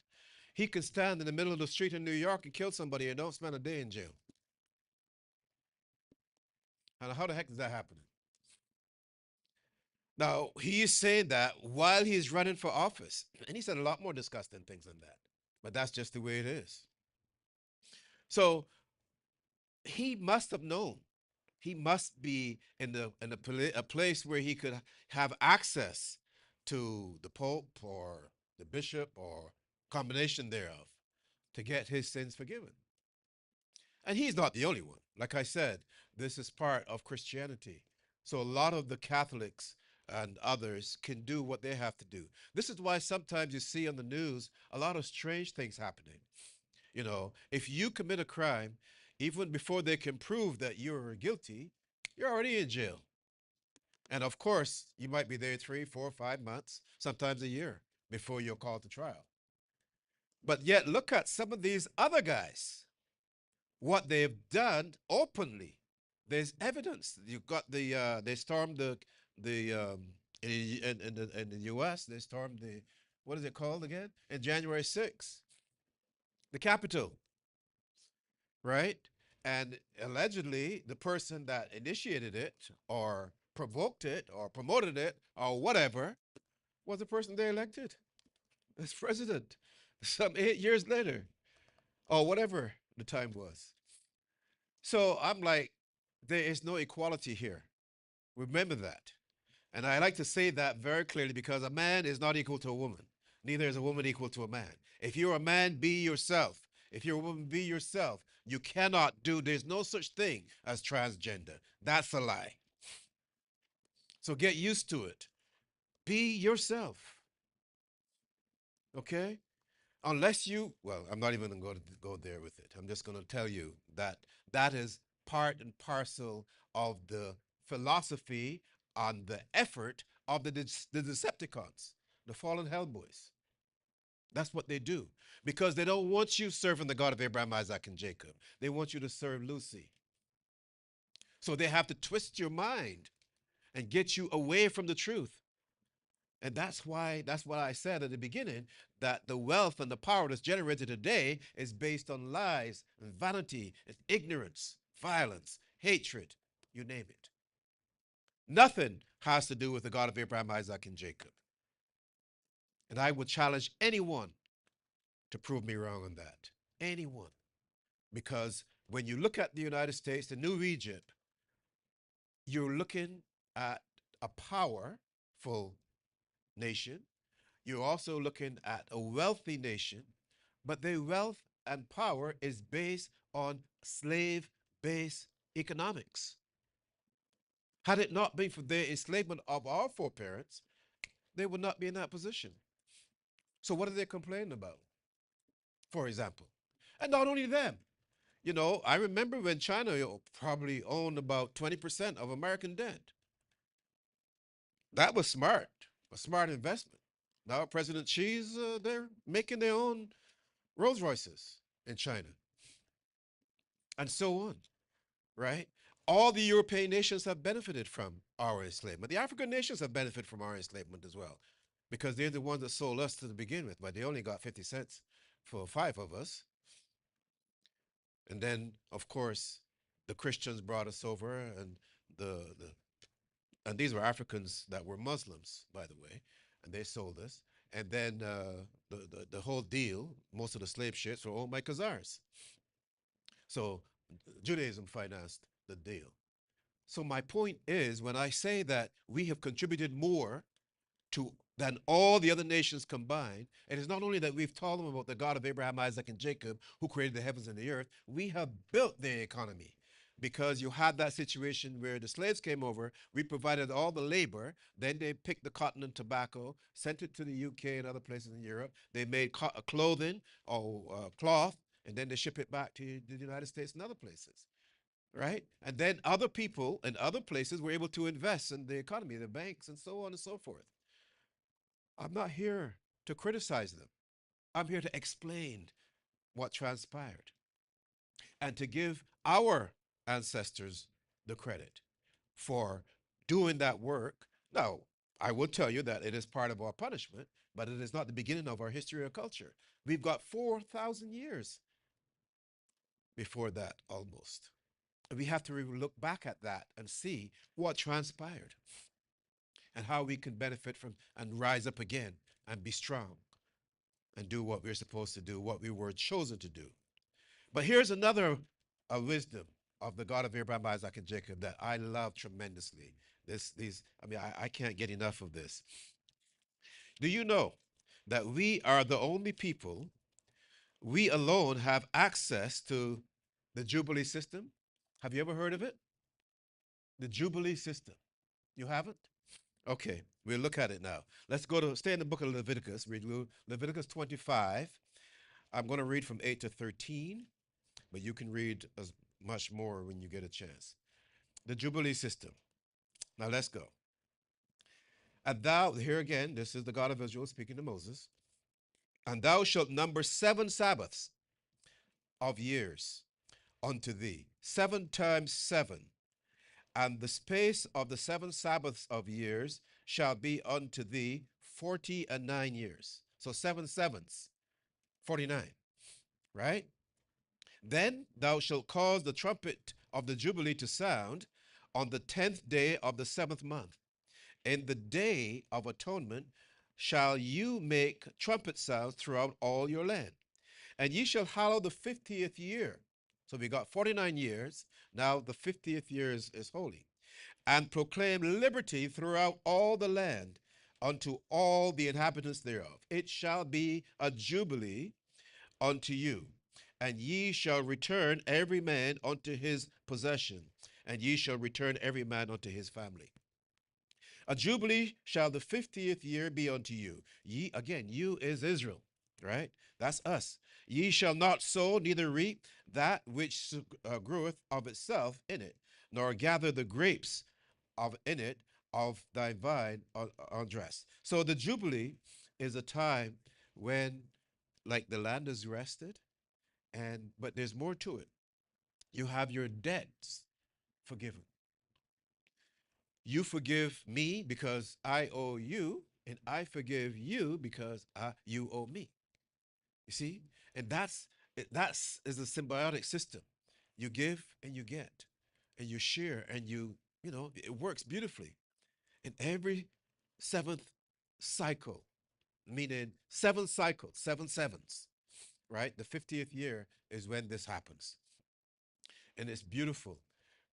He could stand in the middle of the street in New York and kill somebody and don't spend a day in jail. And how the heck is that happening? Now, he is saying that while he's running for office. And he said a lot more disgusting things than that. But that's just the way it is. So he must have known. He must be in a place where he could have access to the Pope or the bishop or combination thereof to get his sins forgiven. And he's not the only one. Like I said, this is part of Christianity. So a lot of the Catholics and others can do what they have to do. This is why sometimes you see on the news a lot of strange things happening. If you commit a crime, even before they can prove that you're guilty, you're already in jail. And of course, you might be there 3, 4, 5 months, sometimes a year before you're called to trial. But yet, look at some of these other guys, what they've done openly. There's evidence. You've got they stormed in the U.S. They stormed what is it called again? In January 6th, the Capitol, right? And allegedly, the person that initiated it or provoked it or promoted it or whatever was the person they elected as president some 8 years later or whatever the time was. So I'm like, there is no equality here. Remember that. And I like to say that very clearly, because a man is not equal to a woman. Neither is a woman equal to a man. If you're a man, be yourself. If you're a woman, be yourself. You cannot there's no such thing as transgender. That's a lie. So get used to it. Be yourself. Okay? Unless you, well, I'm not even going to go there with it. I'm just going to tell you that that is part and parcel of the philosophy and the effort of the Decepticons, the fallen Hellboys. That's what they do because they don't want you serving the God of Abraham, Isaac, and Jacob. They want you to serve Lucy. So they have to twist your mind and get you away from the truth. And that's what I said at the beginning, that the wealth and the power that's generated today is based on lies and vanity, and ignorance, violence, hatred, you name it. Nothing has to do with the God of Abraham, Isaac, and Jacob. And I would challenge anyone to prove me wrong on that. Anyone. Because when you look at the United States, the New Egypt, you're looking at a powerful nation. You're also looking at a wealthy nation, but their wealth and power is based on slave based economics. Had it not been for the enslavement of our foreparents, they would not be in that position. So, what are they complaining about, for example? And not only them, I remember when China probably owned about 20% of American debt. That was smart, a smart investment. Now, President Xi's, they're making their own Rolls Royces in China, and so on, right? All the European nations have benefited from our enslavement. The African nations have benefited from our enslavement as well, because they're the ones that sold us to begin with, but they only got 50 cents for five of us. And then, of course, the Christians brought us over, and the and these were Africans that were Muslims, by the way, and they sold us. And then the whole deal, most of the slave ships were owned by Khazars. So Judaism financed the deal. So my point is, when I say that we have contributed more to than all the other nations combined, it is not only that we've told them about the God of Abraham, Isaac, and Jacob, who created the heavens and the earth, we have built their economy. Because you had that situation where the slaves came over, we provided all the labor, then they picked the cotton and tobacco, sent it to the UK and other places in Europe. They made clothing or cloth, and then they ship it back to the United States and other places, right? And then other people in other places were able to invest in the economy, the banks, and so on and so forth. I'm not here to criticize them. I'm here to explain what transpired and to give our ancestors the credit for doing that work. Now, I will tell you that it is part of our punishment, but it is not the beginning of our history or culture. We've got 4,000 years before that almost. We have to look back at that and see what transpired and how we can benefit from and rise up again and be strong and do what we're supposed to do, what we were chosen to do. But here's another wisdom of the God of Abraham, Isaac, and Jacob that I love tremendously. I can't get enough of this. Do you know that we are the only people, we alone have access to the Jubilee system? Have you ever heard of it? The Jubilee system. You haven't? Okay, we'll look at it now. Stay in the book of Leviticus, read Leviticus 25. I'm going to read from 8 to 13, but you can read as much more when you get a chance. The Jubilee system. Now let's go. And thou, here again, this is the God of Israel speaking to Moses, and thou shalt number 7 Sabbaths of years unto thee, 7 times 7. And the space of the 7 Sabbaths of years shall be unto thee 49 years. So 7 sevens, 49, right? Then thou shalt cause the trumpet of the Jubilee to sound on the 10th day of the 7th month. In the day of atonement shall you make trumpet sounds throughout all your land. And ye shall hallow the 50th year. So we got 49 years. Now the 50th year is holy. And proclaim liberty throughout all the land unto all the inhabitants thereof. It shall be a jubilee unto you, and ye shall return every man unto his possession, and ye shall return every man unto his family. A jubilee shall the 50th year be unto you. Ye, again, you is Israel, right? That's us. Ye shall not sow, neither reap that which groweth of itself in it, nor gather the grapes of in it of thy vine undressed. So the jubilee is a time when, like, the land is rested, and but there's more to it. You have your debts forgiven. You forgive me because I owe you, and I forgive you because you owe me. You see, and that's is a symbiotic system. You give and you get, and you share, and it works beautifully. In every seventh cycle, meaning seven cycles, seven sevens, right? The 50th year is when this happens. And it's beautiful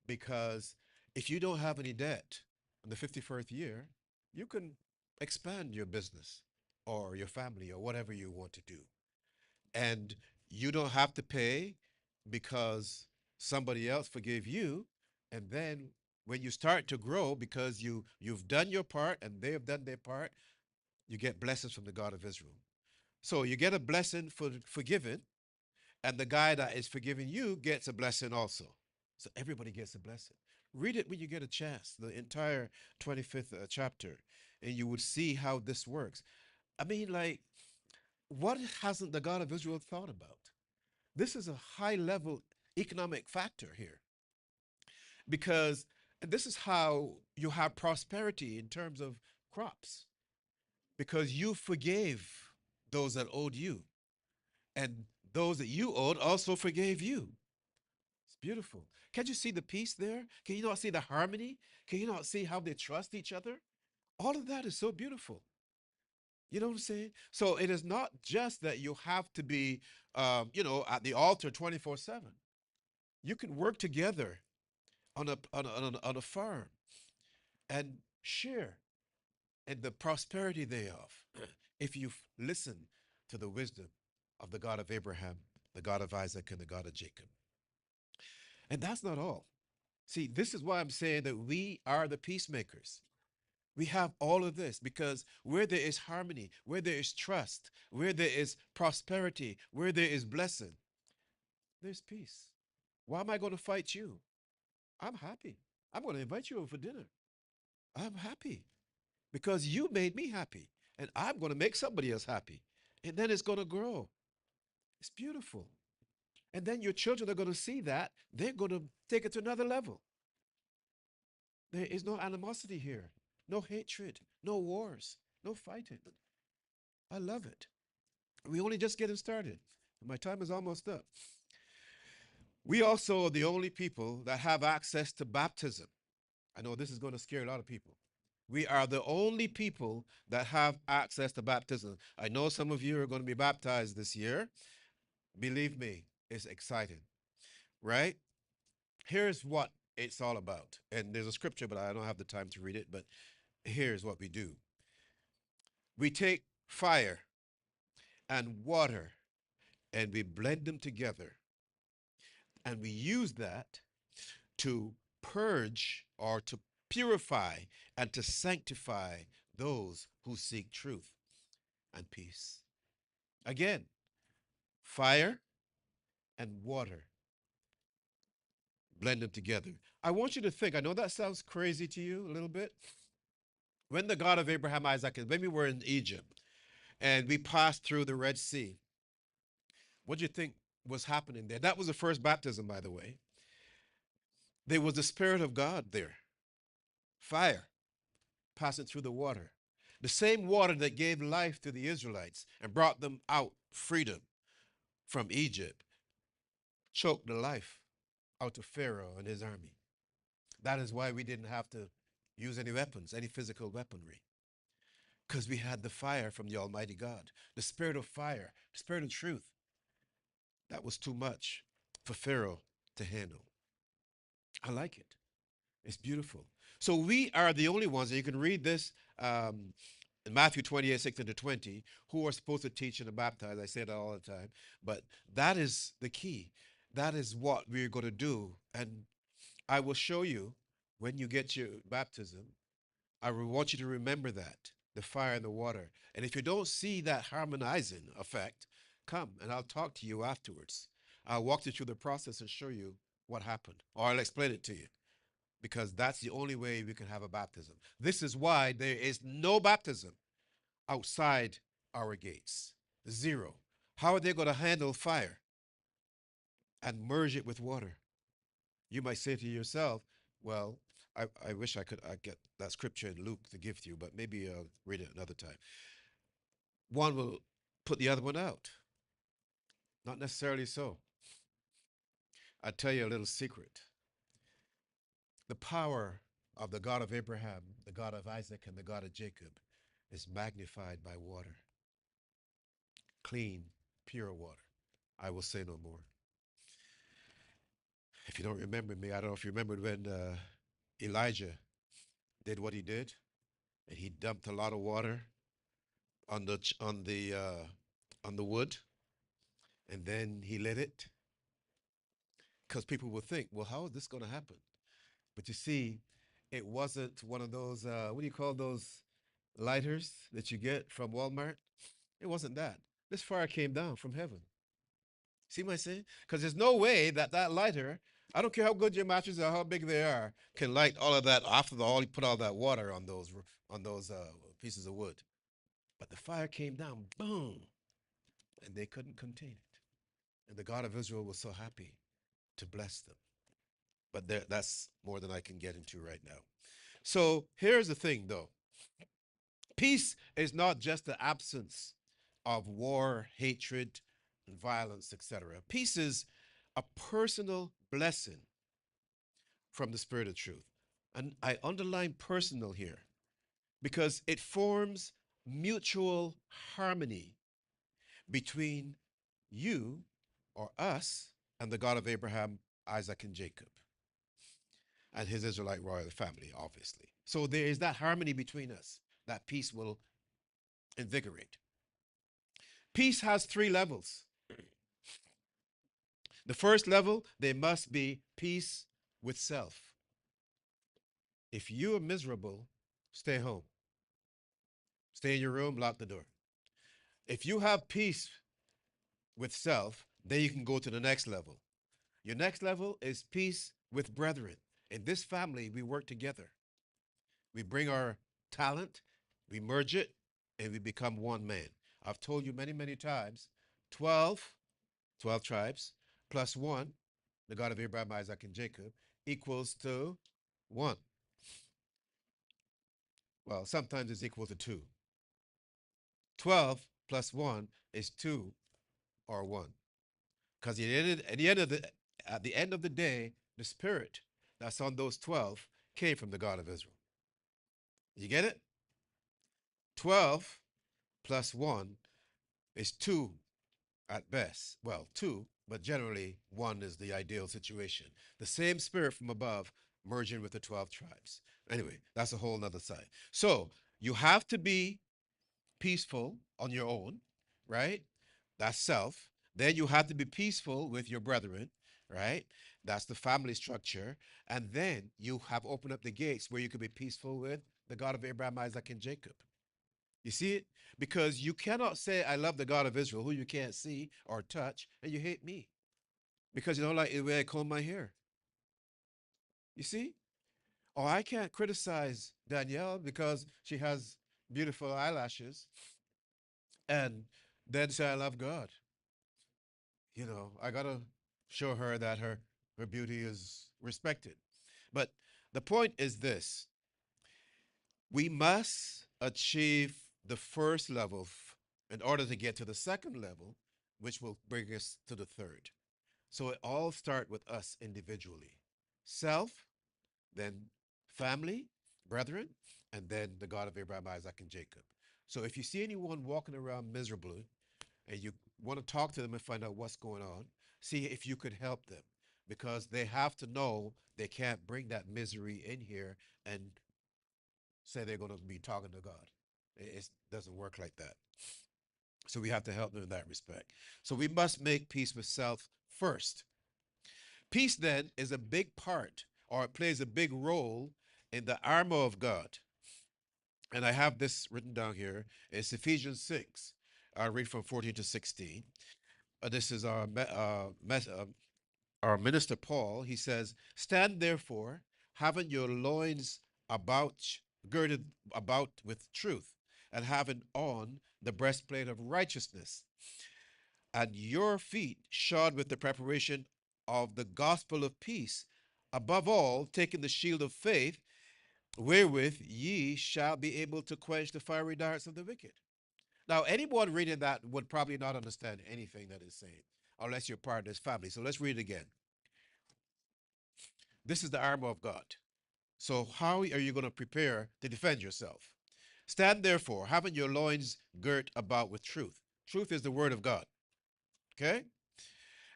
because if you don't have any debt in the 51st year, you can expand your business or your family or whatever you want to do. And you don't have to pay because somebody else forgave you. And then when you start to grow because you've done your part and they have done their part, you get blessings from the God of Israel. So you get a blessing for forgiving, and the guy that is forgiving you gets a blessing also. So everybody gets a blessing. Read it when you get a chance, the entire 25th chapter, and you would see how this works. I mean, like, what hasn't the God of Israel thought about? This is a high level economic factor here because this is how you have prosperity in terms of crops because you forgave those that owed you, and those that you owed also forgave you. It's beautiful. Can't you see the peace there? Can you not see the harmony? Can you not see how they trust each other? All of that is so beautiful. You know what I'm saying? So it is not just that you have to be, at the altar 24/7. You can work together on a farm and share in the prosperity thereof if you listen to the wisdom of the God of Abraham, the God of Isaac, and the God of Jacob. And that's not all. See, this is why I'm saying that we are the peacemakers. We have all of this because where there is harmony, where there is trust, where there is prosperity, where there is blessing, there's peace. Why am I going to fight you? I'm happy. I'm going to invite you over for dinner. I'm happy because you made me happy, and I'm going to make somebody else happy. And then it's going to grow. It's beautiful. And then your children are going to see that. They're going to take it to another level. There is no animosity here, no hatred, no wars, no fighting. I love it. We only just getting started. My time is almost up. We also are the only people that have access to baptism. I know this is going to scare a lot of people. We are the only people that have access to baptism. I know some of you are going to be baptized this year. Believe me, it's exciting, right? Here's what it's all about. And there's a scripture, but I don't have the time to read it. But here's what we do: we take fire and water and we blend them together. And we use that to purge or to purify and to sanctify those who seek truth and peace. Again, fire and water, blend them together. I want you to think, I know that sounds crazy to you a little bit. When the God of Abraham, Isaac, and when we were in Egypt and we passed through the Red Sea, what do you think was happening there? That was the first baptism, by the way. There was the Spirit of God there, fire passing through the water. The same water that gave life to the Israelites and brought them out freedom from Egypt choked the life out of Pharaoh and his army. That is why we didn't have to use any weapons, any physical weaponry, because we had the fire from the Almighty God, the spirit of fire, the spirit of truth. That was too much for Pharaoh to handle. I like it. It's beautiful. So we are the only ones, and you can read this in Matthew 28:16-20, who are supposed to teach and to baptize. I say that all the time. But that is the key. That is what we're going to do. And I will show you when you get your baptism I want you to remember that, the fire and the water. And if you don't see that harmonizing effect, come and I'll talk to you afterwards. I'll walk you through the process and show you what happened, or I'll explain it to you, because that's the only way we can have a baptism. This is why there is no baptism outside our gates. Zero. How are they going to handle fire and merge it with water? You might say to yourself, well, I wish I get that scripture in Luke to give to you, but maybe I'll read it another time. One will put the other one out. Not necessarily so. I'll tell you a little secret. The power of the God of Abraham, the God of Isaac, and the God of Jacob is magnified by water. Clean, pure water. I will say no more. If you don't remember me, I don't know if you remembered when Elijah did what he did, and he dumped a lot of water on the wood, and then he lit it, because people will think, well, how is this going to happen? But you see, it wasn't one of those what do you call those lighters that you get from Walmart? It wasn't that. This fire came down from heaven. See what I'm saying? Because there's no way that that lighter, I don't care how good your matches are, how big they are, can light all of that after all you put all that water on those pieces of wood. But the fire came down, boom, and they couldn't contain it. And the God of Israel was so happy to bless them. But that's more than I can get into right now. So here's the thing, though. Peace is not just the absence of war, hatred, and violence, etc. Peace is a personal blessing from the Spirit of truth. And I underline personal here because it forms mutual harmony between you or us and the God of Abraham, Isaac, and Jacob, and his Israelite royal family, obviously. So there is that harmony between us that peace will invigorate. Peace has three levels. The first level, there must be peace with self. If you are miserable, stay home. Stay in your room, lock the door. If you have peace with self, then you can go to the next level. Your next level is peace with brethren. In this family, we work together. We bring our talent, we merge it, and we become one man. I've told you many, many times, 12 tribes plus one, the God of Abraham, Isaac, and Jacob, equals to one. Well, sometimes it's equal to two. 12 plus one is two or one. Because at the end of the day, the spirit that's on those 12 came from the God of Israel. You get it? 12 plus 1 is 2 at best. Well, 2, but generally 1 is the ideal situation. The same spirit from above merging with the 12 tribes. Anyway, that's a whole nother side. So you have to be peaceful on your own, right? That's self. Then you have to be peaceful with your brethren, right? That's the family structure. And then you have opened up the gates where you can be peaceful with the God of Abraham, Isaac, and Jacob. You see it? Because you cannot say, I love the God of Israel, who you can't see or touch, and you hate me because you don't like the way I comb my hair. You see? Or I can't criticize Danielle because she has beautiful eyelashes and then say, I love God. You know, I got to show her that her beauty is respected. But the point is this: we must achieve the first level in order to get to the second level, which will bring us to the third. So it all starts with us individually. Self, then family, brethren, and then the God of Abraham, Isaac, and Jacob. So if you see anyone walking around miserably and you want to talk to them and find out what's going on, see if you could help them, because they have to know they can't bring that misery in here and say they're going to be talking to God. It doesn't work like that. So we have to help them in that respect. So we must make peace with self first. Peace then is a big part, or it plays a big role in the armor of God. And I have this written down here. It's Ephesians 6. I'll read from 14 to 16. This is our minister Paul. He says, stand therefore, having your loins about girded about with truth, and having on the breastplate of righteousness, and your feet shod with the preparation of the gospel of peace. Above all, taking the shield of faith, wherewith ye shall be able to quench the fiery darts of the wicked. Now, anyone reading that would probably not understand anything that is saying, unless you're part of this family. So let's read it again. This is the armor of God. So how are you going to prepare to defend yourself? Stand therefore, having your loins girt about with truth. Truth is the word of God. Okay?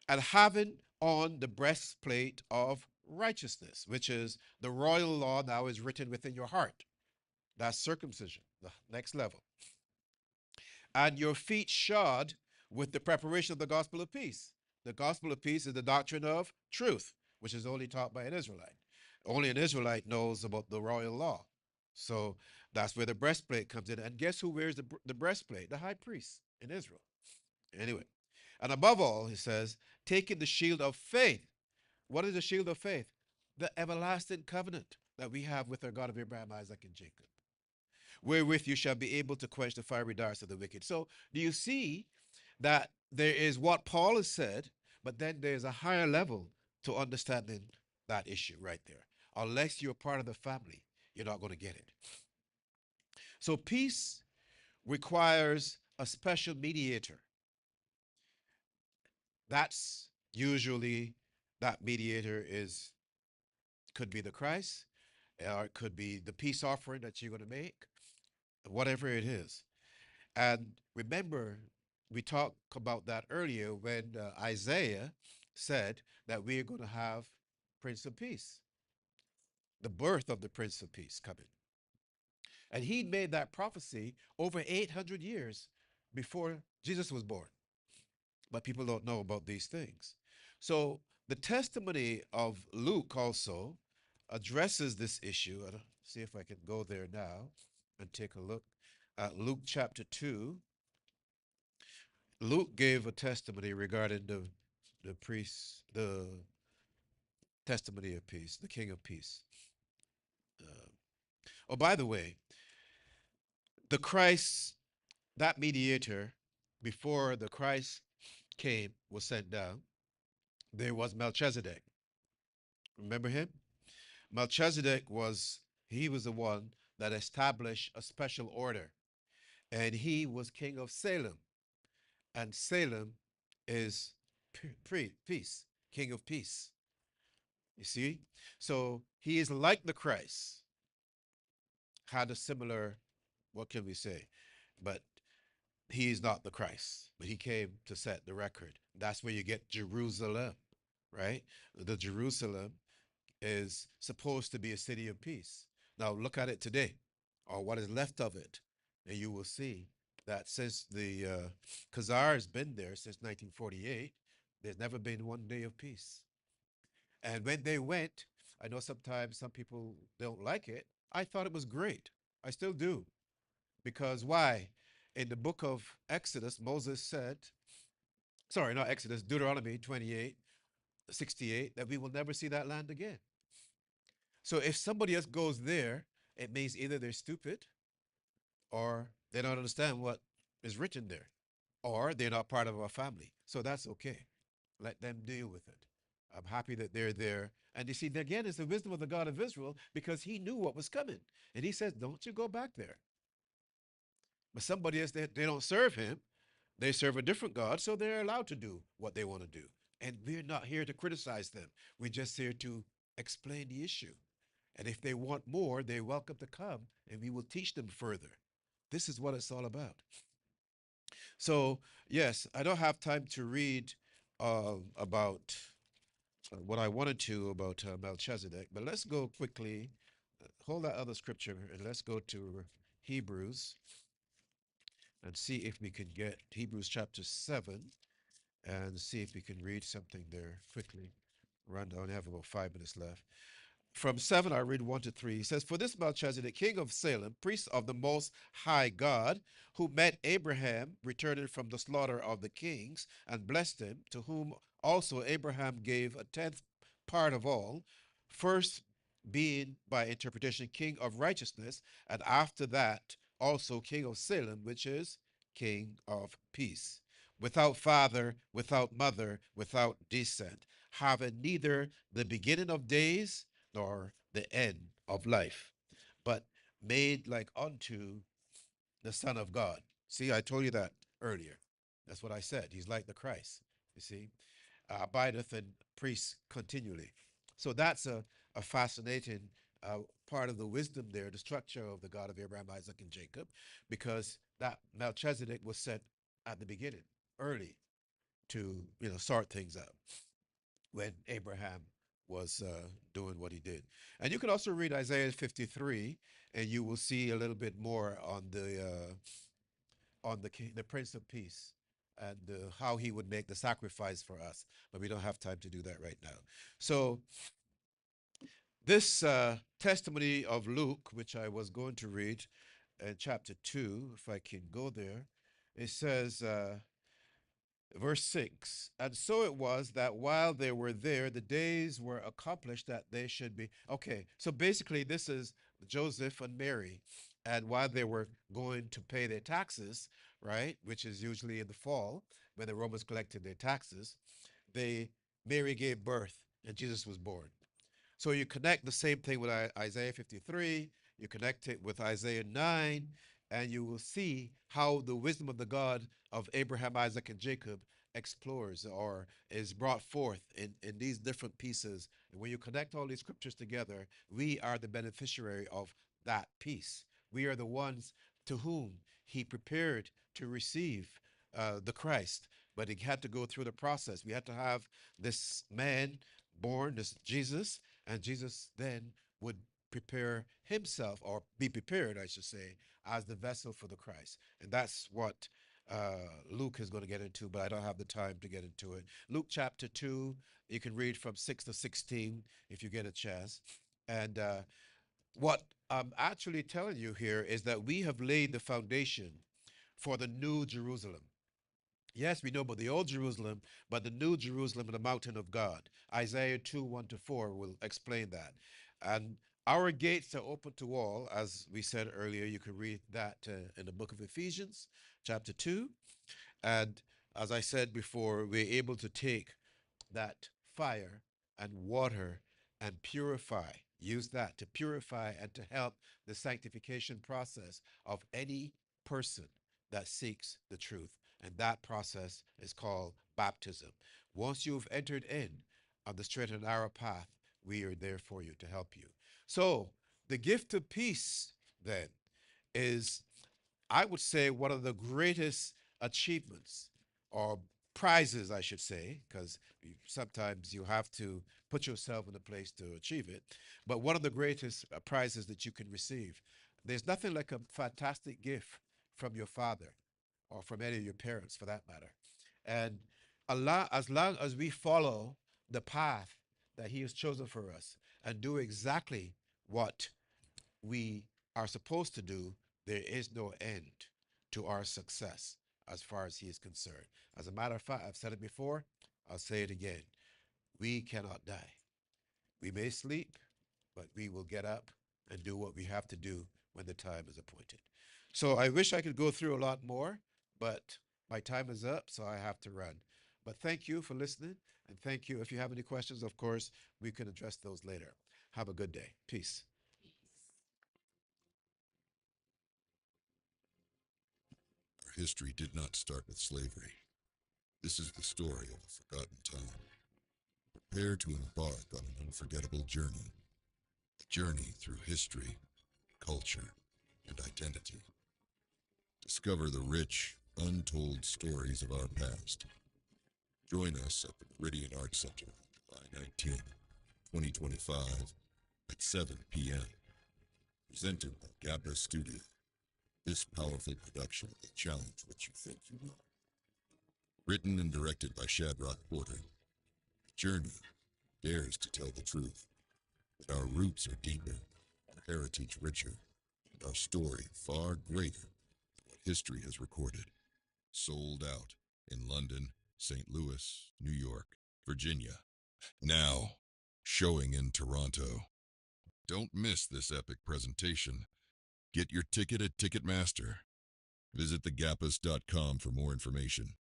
And having on the breastplate of righteousness, which is the royal law now is written within your heart. That's circumcision, the next level. And your feet shod with the preparation of the gospel of peace. The gospel of peace is the doctrine of truth, which is only taught by an Israelite. Only an Israelite knows about the royal law. So that's where the breastplate comes in. And guess who wears the breastplate? The high priest in Israel. Anyway, and above all, he says, taking the shield of faith. What is the shield of faith? The everlasting covenant that we have with our God of Abraham, Isaac, and Jacob, wherewith you shall be able to quench the fiery darts of the wicked. So, do you see that there is what Paul has said, but then there's a higher level to understanding that issue right there? Unless you're part of the family, you're not going to get it. So, peace requires a special mediator. That's usually that mediator is could be the Christ, or it could be the peace offering that you're going to make, whatever it is. And remember, we talked about that earlier when Isaiah said that we're going to have Prince of Peace, the birth of the Prince of Peace coming. And he made that prophecy over 800 years before Jesus was born. But people don't know about these things. So the testimony of Luke also addresses this issue. I'll see if I can go there now and take a look at Luke chapter 2. Luke gave a testimony regarding the priest, the testimony of peace, the King of Peace. Uh, oh, by the way, the Christ, that mediator, before the Christ came, was sent down, there was Melchizedek. Remember him? Melchizedek he was the one that established a special order, and he was king of Salem. And Salem is peace, king of peace. You see? So he is like the Christ, had a similar, what can we say? But he is not the Christ, but he came to set the record. That's where you get Jerusalem, right? The Jerusalem is supposed to be a city of peace. Now look at it today, or what is left of it, and you will see that since the Khazar has been there since 1948, there's never been one day of peace. And when they went, I know sometimes some people don't like it. I thought it was great. I still do. Because why? In the book of Exodus, Moses said, sorry, not Exodus, Deuteronomy 28:68, that we will never see that land again. So if somebody else goes there, it means either they're stupid or they don't understand what is written there, or they're not part of our family. So that's okay. Let them deal with it. I'm happy that they're there. And you see, again, it's the wisdom of the God of Israel because he knew what was coming. And he says, don't you go back there. But somebody else, they don't serve him. They serve a different God, so they're allowed to do what they want to do. And we're not here to criticize them. We're just here to explain the issue. And if they want more, they're welcome to come and we will teach them further. This is what it's all about. So, yes, I don't have time to read about what I wanted to about Melchizedek, but let's go quickly. Hold that other scripture and let's go to Hebrews and see if we can get Hebrews chapter 7 and see if we can read something there quickly. Run down, I have about 5 minutes left. from 7, I read 1 to 3. He says, "For this Melchizedek, king of Salem, priest of the Most High God, who met Abraham, returning from the slaughter of the kings, and blessed him, to whom also Abraham gave a tenth part of all, first being by interpretation king of righteousness, and after that also king of Salem, which is king of peace, without father, without mother, without descent, having neither the beginning of days nor the end of life, but made like unto the Son of God." See, I told you that earlier. That's what I said. He's like the Christ, you see, abideth and priests continually. So that's a fascinating part of the wisdom there, the structure of the God of Abraham, Isaac, and Jacob, because that Melchizedek was set at the beginning, early, to sort things out when Abraham was doing what he did. And you can also read Isaiah 53, and you will see a little bit more on the Prince of Peace and how he would make the sacrifice for us. But we don't have time to do that right now. So this testimony of Luke, which I was going to read in chapter 2, if I can go there, it says, verse 6, "And so it was that while they were there, the days were accomplished that they should be." Okay, so basically, this is Joseph and Mary. And while they were going to pay their taxes, right, which is usually in the fall when the Romans collected their taxes, Mary gave birth and Jesus was born. So you connect the same thing with Isaiah 53, you connect it with Isaiah 9, and you will see how the wisdom of the God of Abraham, Isaac, and Jacob explores or is brought forth in these different pieces. And when you connect all these scriptures together, we are the beneficiary of that peace. We are the ones to whom he prepared to receive the Christ, but he had to go through the process. We had to have this man born, this Jesus, and Jesus then would prepare himself, or be prepared, I should say, as the vessel for the Christ. And that's what Luke is going to get into, but I don't have the time to get into it. Luke chapter 2, you can read from 6 to 16 if you get a chance. And what I'm actually telling you here is that we have laid the foundation for the new Jerusalem. Yes, we know about the old Jerusalem, but the new Jerusalem and the mountain of God. Isaiah 2, 1 to 4 will explain that. And our gates are open to all, as we said earlier. You can read that in the book of Ephesians, chapter 2. And as I said before, we're able to take that fire and water and purify, use that to purify and to help the sanctification process of any person that seeks the truth. And that process is called baptism. Once you've entered in on the straight and narrow path, we are there for you to help you. So the gift of peace then is, I would say, one of the greatest achievements, or prizes, I should say, because sometimes you have to put yourself in a place to achieve it. But one of the greatest prizes that you can receive. There's nothing like a fantastic gift from your father or from any of your parents, for that matter. And as long as we follow the path that he has chosen for us and do exactly what we are supposed to do, there is no end to our success as far as he is concerned. As a matter of fact, I've said it before, I'll say it again. We cannot die. We may sleep, but we will get up and do what we have to do when the time is appointed. So I wish I could go through a lot more, but my time is up, so I have to run. But thank you for listening, and thank you. If you have any questions, of course, we can address those later. Have a good day. Peace. Our history did not start with slavery. This is the story of a forgotten time. Prepare to embark on an unforgettable journey. A journey through history, culture, and identity. Discover the rich, untold stories of our past. Join us at the Meridian Arts Center on July 19, 2025 at 7 p.m. Presented by Gabra Studio. This powerful production will challenge what you think you know. Written and directed by Shadrach Porter. The journey dares to tell the truth. But our roots are deeper, our heritage richer, and our story far greater than what history has recorded. Sold out in London, St. Louis, New York, Virginia. Now, showing in Toronto. Don't miss this epic presentation. Get your ticket at Ticketmaster. Visit thegappas.com for more information.